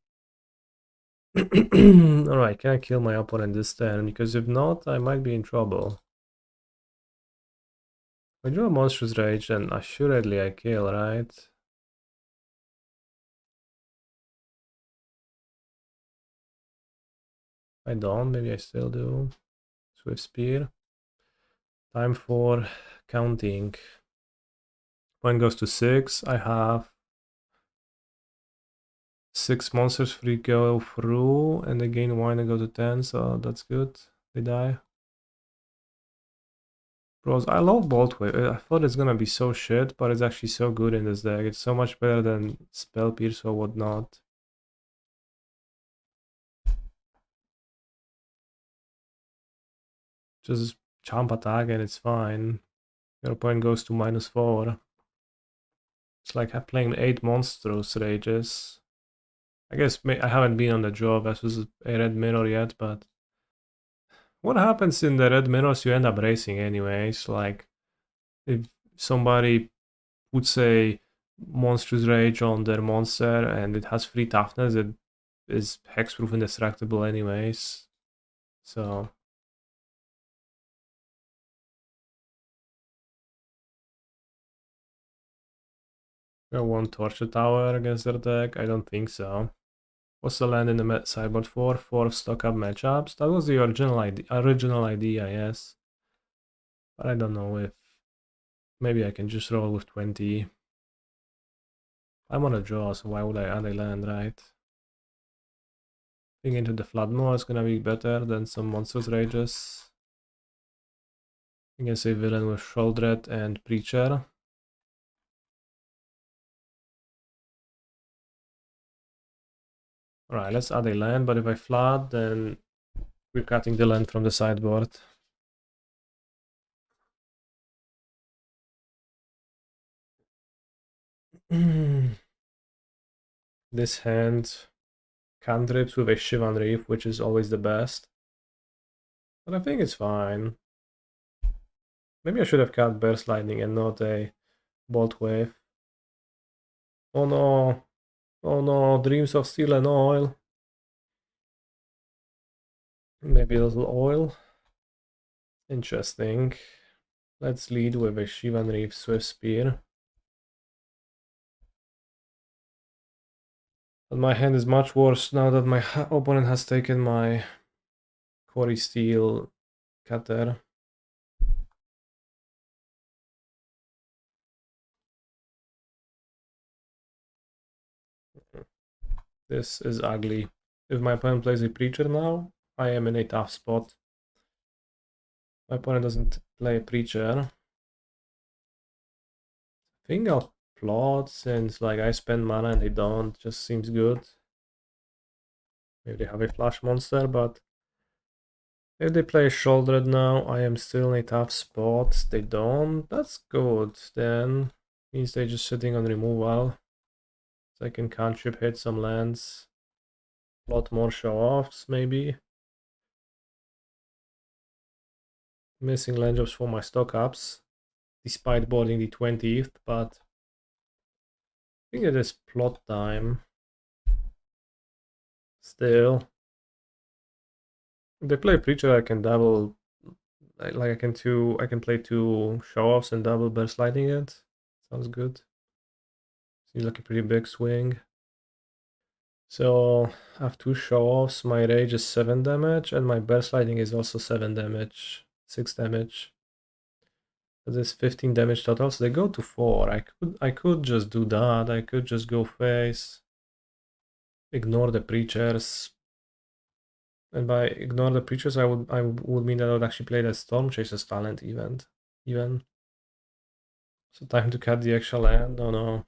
[SPEAKER 1] Alright, can I kill my opponent this turn? Because if not, I might be in trouble. If I draw a Monstrous Rage, then assuredly I kill, right? I don't, maybe I still do. Swiftspear. Time for counting. Point goes to 6. I have 6 monsters free go through, and they gain 1 and go to 10, so that's good. They die. Bros, I love Boltwave. I thought it's gonna be so shit, but it's actually so good in this deck. It's so much better than Spell Pierce or whatnot. Just jump attack and it's fine. Your opponent goes to -4. It's like playing 8 Monstrous Rages. I guess I haven't been on the draw versus a red mirror yet, but what happens in the red mirrors? You end up racing anyways. Like if somebody puts a Monstrous Rage on their monster and it has 3 toughness, it is hexproof and destructible anyways. So I won't Torture Tower against their deck. I don't think so. What's the land in the sideboard for? 4 stock up matchups. That was the original idea, yes. But I don't know if maybe I can just roll with 20. I'm on a draw, so why would I add a land, right? I think Into the Flood Maw is gonna be better than some Monstrous Rages. Against a villain with Sholdred and Preacher. Alright, let's add a land, but if I flood, then we're cutting the land from the sideboard. This hand cantrips with a Shivan Reef, which is always the best. But I think it's fine. Maybe I should have cut Burst Lightning and not a Boltwave. Oh no! Oh no, Dreams of Steel and Oil. Maybe a little oil. Interesting. Let's lead with a Shivan Reef Swiftspear. But my hand is much worse now that my opponent has taken my Cori-Steel Cutter. This is ugly. If my opponent plays a Preacher now, I am in a tough spot. My opponent doesn't play a Preacher. I think I'll plot since like I spend mana and they don't. Just seems good. Maybe they have a flash monster, but if they play Shouldered now, I am still in a tough spot. They don't. That's good. Then means they're just sitting on removal. So I can cantrip hit some lands. A lot more show-offs maybe. Missing land drops for my stock ups, despite boarding the 20th, but I think it is plot time. Still. If they play Preacher, I can double, like I can play 2 show-offs and double burst lightning it. Sounds good. Seems like a pretty big swing. So I have 2 show-offs, my rage is 7 damage, and my burst lightning is also 7 damage, 6 damage. That is 15 damage total, so they go to 4. I could just do that, I could just go face, ignore the Preachers. And by ignore the Preachers, I would mean that I would actually play the Stormchaser's talent event, even. So time to cut the extra land, oh no.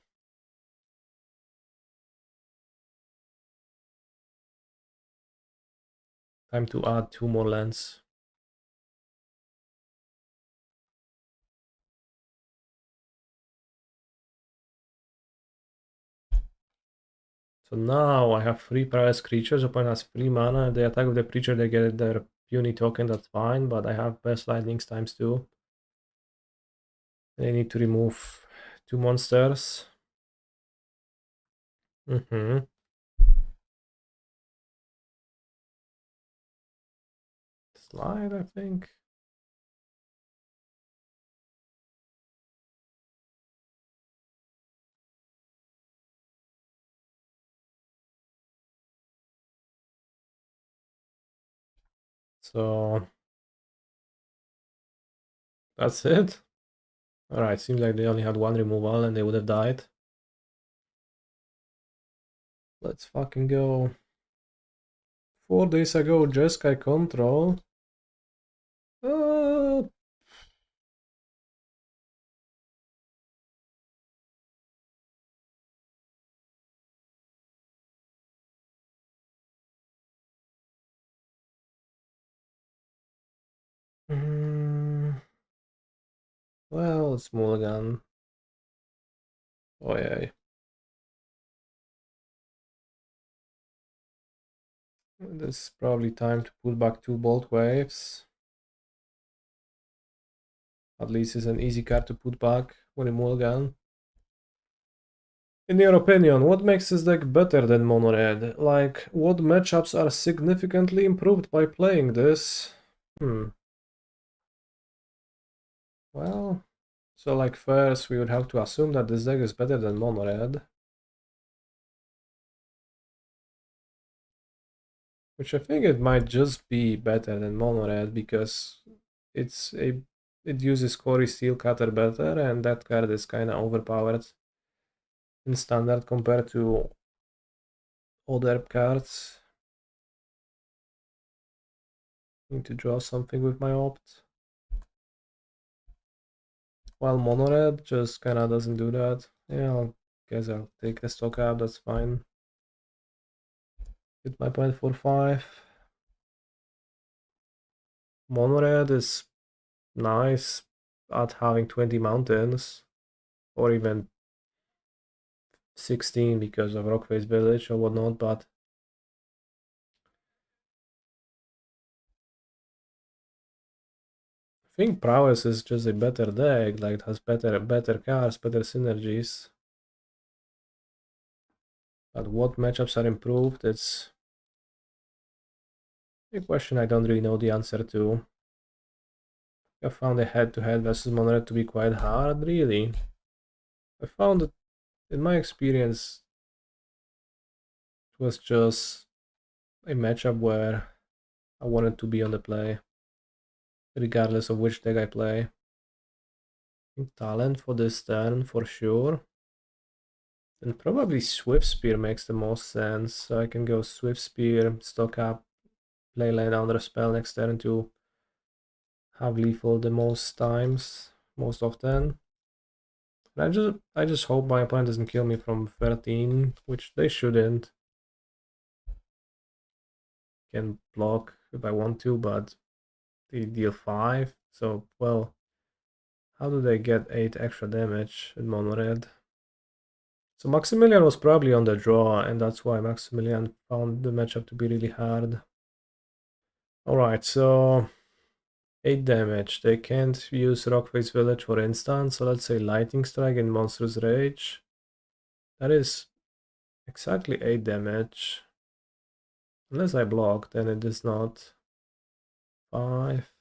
[SPEAKER 1] Time to add 2 more lands. So now I have 3 Prowess creatures. Opponent has 3 mana. If they attack with the creature, they get their puny token. That's fine. But I have best lightnings ×2. They need to remove 2 monsters. Slide, I think. So that's it. Alright, seems like they only had 1 removal and they would have died. Let's fucking go. 4 days ago, Jeskai control. Well, it's mulligan. Oh yeah. This is probably time to put back 2 Boltwaves. At least it's an easy card to put back with a mulligan. In your opinion, what makes this deck better than Mono Red? Like, what matchups are significantly improved by playing this? Well, so like first we would have to assume that this deck is better than Mono Red. Which I think it might just be better than Mono Red because it uses Cori-Steel Cutter better, and that card is kinda overpowered in standard compared to other cards. Need to draw something with my opt. While Mono Red just kinda doesn't do that. Yeah, I guess I'll take the stock up, that's fine. Hit my point for 5. Mono Red is nice at having 20 mountains, or even 16 because of Rockface Village or whatnot, but I think Prowess is just a better deck, like it has better cards, better synergies. But what matchups are improved, it's a question I don't really know the answer to. I found a head-to-head versus Mono Red to be quite hard, really. I found that, in my experience, it was just a matchup where I wanted to be on the play, regardless of which deck I play. I think talent for this turn, for sure. And probably Swiftspear makes the most sense, so I can go Swiftspear, stock up, play land under a spell next turn to have lethal the most times, most often. And I just hope my opponent doesn't kill me from 13, which they shouldn't. Can block if I want to, but they deal 5, so well, how do they get 8 extra damage in Mono Red? So Maximilian was probably on the draw, and that's why Maximilian found the matchup to be really hard. Alright, so 8 damage. They can't use Rockface Village for instant, so let's say Lightning Strike and Monstrous Rage. That is exactly 8 damage. Unless I block, then it is not. 5.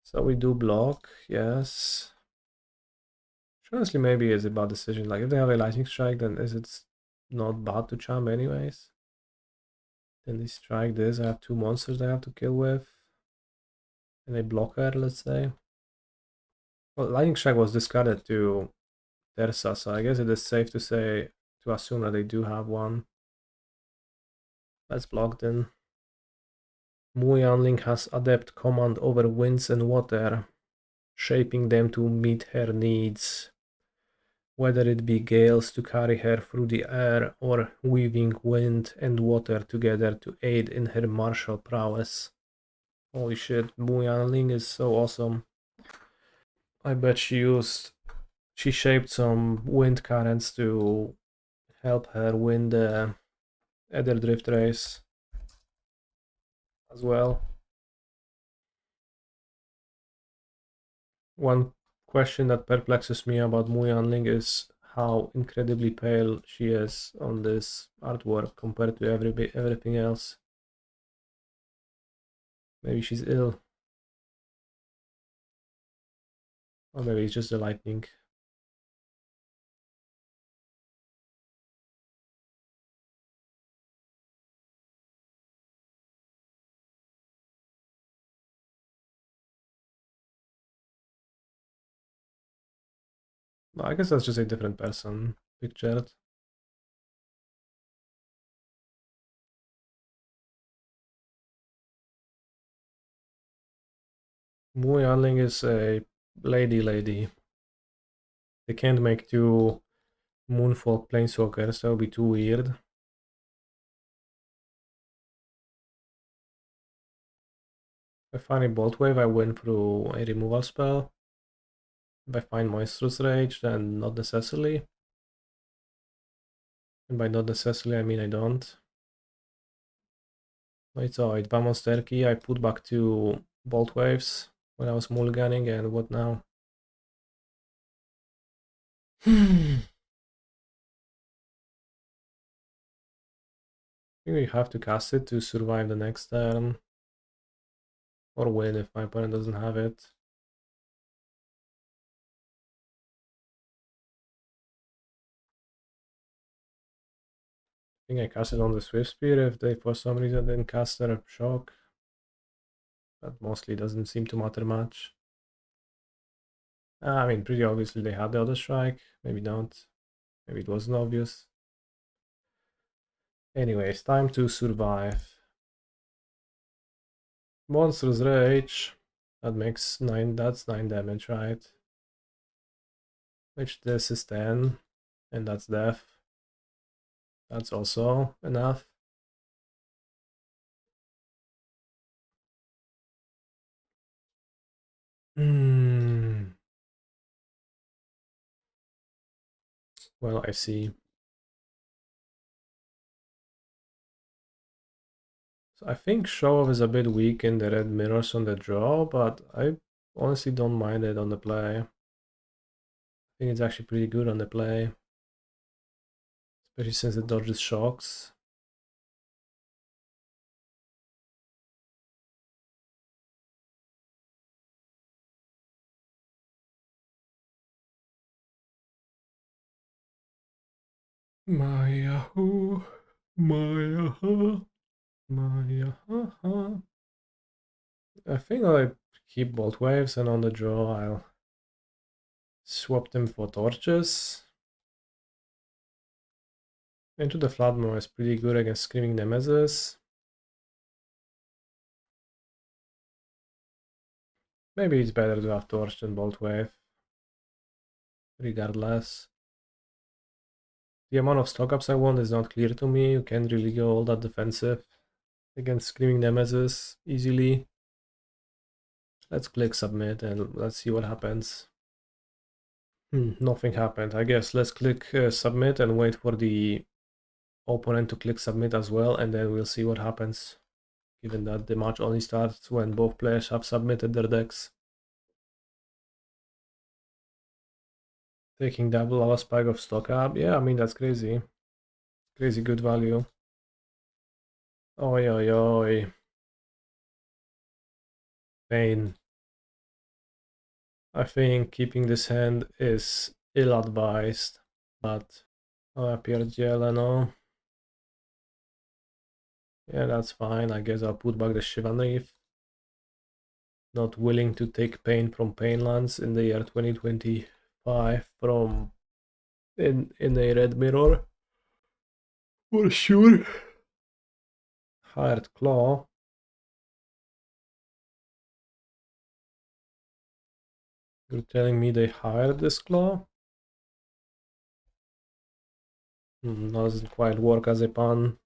[SPEAKER 1] So we do block, yes. Honestly, maybe it's a bad decision. Like, if they have a Lightning Strike, then is it not bad to champ anyways? Then they strike this. I have 2 monsters I have to kill with. And a blocker, let's say. Well, Lightning Strike was discarded to Tersa, so I guess it is safe to say, to assume that they do have one. Let's block then. Muyanling has adept command over winds and water, shaping them to meet her needs. whether it be gales to carry her through the air or weaving wind and water together to aid in her martial prowess. Holy shit, Muyan Ling is so awesome. I bet she shaped some wind currents to help her win the Ether Drift race as well. One question that perplexes me about Muyan Ling is how incredibly pale she is on this artwork compared to everything else. Maybe she's ill. Or maybe it's just the lightning. No, I guess that's just a different person pictured. Muyan Ling is a lady. They can't make two Moonfolk Planeswalkers, that would be too weird. If I find a Boltwave, I win through a removal spell. If I find Monstrous Rage, then not necessarily. And by not necessarily, I mean I don't. Wait, so it Vamos Turkey, I put back two Boltwaves when I was mulliganing, and what now? I think we have to cast it to survive the next turn. Or win if my opponent doesn't have it. I think I cast it on the Swiftspear if they for some reason didn't cast their shock. But mostly doesn't seem to matter much. I mean, pretty obviously they had the other strike. Maybe don't. Maybe it wasn't obvious. Anyways, time to survive. Monstrous Rage. That makes 9, that's 9 damage, right? Which this is 10. And that's death. That's also enough. Well, I see. So I think Show-Off is a bit weak in the red mirrors on the draw, but I honestly don't mind it on the play. I think it's actually pretty good on the play. Especially since it dodges shocks. Maya, Maya, Maya. I think I'll keep Boltwaves, and on the draw I'll swap them for torches. Into the Flood Maw is pretty good against Screaming Nemesis. Maybe it's better to have Torch than Boltwave. Regardless. The amount of stock ups I want is not clear to me. You can't really go all that defensive against Screaming Nemesis easily. Let's click submit and let's see what happens. Nothing happened. I guess let's click submit and wait for the opponent to click submit as well, and then we'll see what happens, given that the match only starts when both players have submitted their decks. Taking double our spike of stock up, yeah, I mean that's crazy. Crazy good value. Oi oi oi. Pain. I think keeping this hand is ill-advised, but Piergiello. Yeah, that's fine. I guess I'll put back the Shivan Reef. Not willing to take pain from Painlands in the year 2025 from in a red mirror. For sure. Hired Claw. You're telling me they hired this Claw? Doesn't quite work as a pun.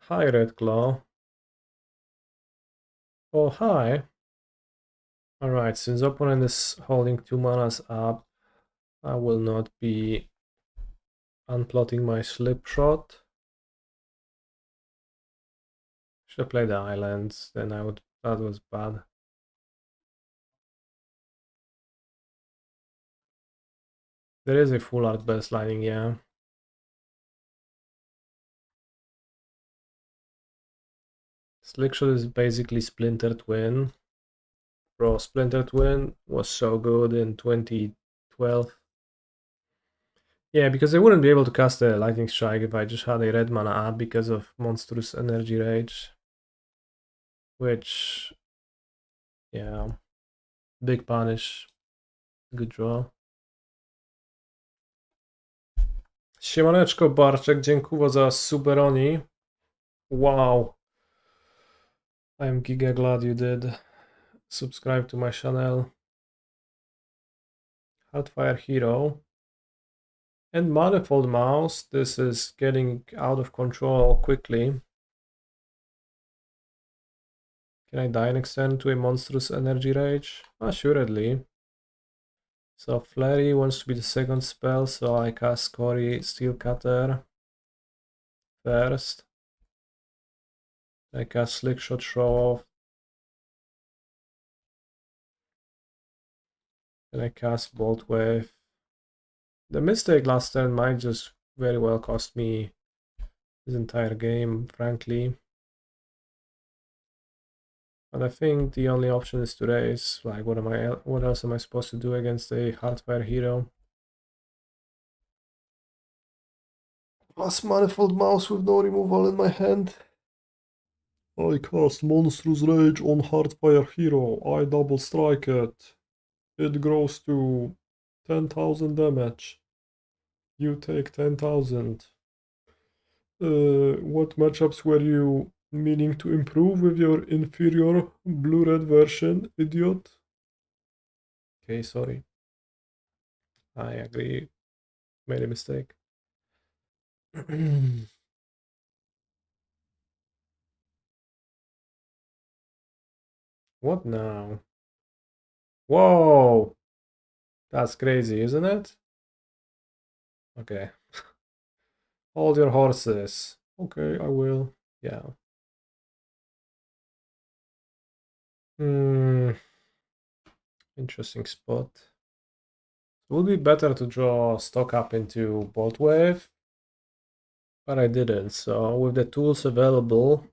[SPEAKER 1] Hi, Red Claw. Oh, hi. Alright, since opponent is holding 2 manas up, I will not be unplotting my Slipshot. Should have played the islands, then I would. That was bad. There is a full art best lining, yeah. Slickshot is basically Splinter Twin. Bro, Splinter Twin was so good in 2012. Yeah, because I wouldn't be able to cast a Lightning Strike if I just had a red mana up because of Monstrous Energy Rage. Which, yeah, big punish, good draw. Siemaneczko Barczek, dziękuję za Suberoni. Wow. I'm giga glad you did. Subscribe to my channel. Heartfire Hero. And Manifold Mouse. This is getting out of control quickly. Can I die and extend to a Monstrous Energy Rage? Assuredly. So Flurry wants to be the second spell, so I cast Cori-Steel Cutter first. I cast Slickshot Show-Off. And I cast Boltwave. The mistake last turn might just very well cost me this entire game, frankly. But I think the only option is to raise. Like, what else am I supposed to do against a Heartfire hero? Plus Manifold Mouse with no removal in my hand. I cast Monstrous Rage on Heartfire hero. I double strike it. It grows to 10,000 damage. You take 10,000. What matchups were you meaning to improve with your inferior blue-red version, idiot? Okay, sorry. I agree. Made a mistake. What now? Whoa! That's crazy, isn't it? Okay. Hold your horses. Okay, I will. Yeah. Hmm. Interesting spot. It would be better to draw stock up into Boltwave, but I didn't. So with the tools available,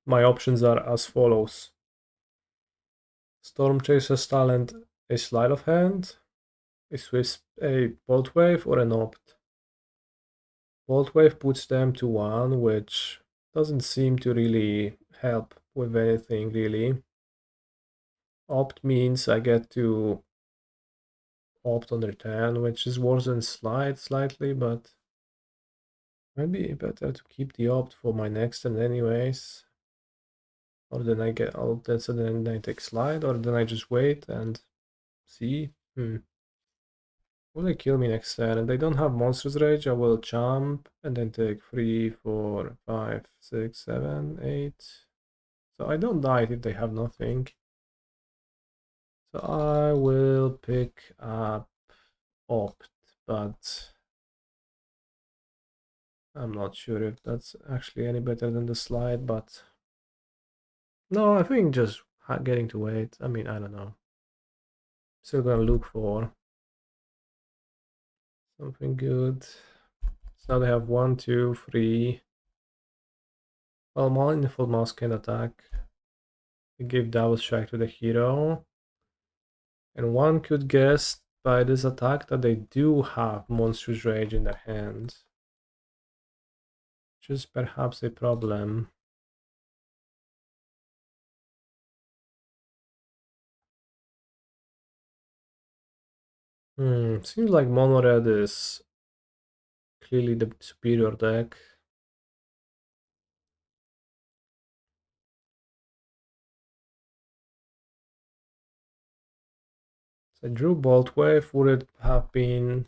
[SPEAKER 1] my options are as follows. Stormchaser's talent, a Sleight of Hand, a Boltwave, or an Opt. Boltwave puts them to 1, which doesn't seem to really help with anything, really. Opt means I get to opt on their turn, which is worse than Slide slightly, but maybe better to keep the opt for my next turn anyways. Or then I get opt, so then I take Slide, or then I just wait and see. Will they kill me next turn? And they don't have Monstrous Rage, I will jump and then take 3, 4, 5, 6, 7, 8. So I don't die if they have nothing. So I will pick up Opt, but I'm not sure if that's actually any better than the Slide, but no, I think just getting to wait. I mean, I don't know. Still gonna look for something good. So now they have 1, 2, 3. Well, Mindful Mouse can attack. They give Double Strike to the hero. And one could guess by this attack that they do have Monstrous Rage in their hands. Which is perhaps a problem. Seems like Mono Red is clearly the superior deck. So I drew Boltwave. Would it have been...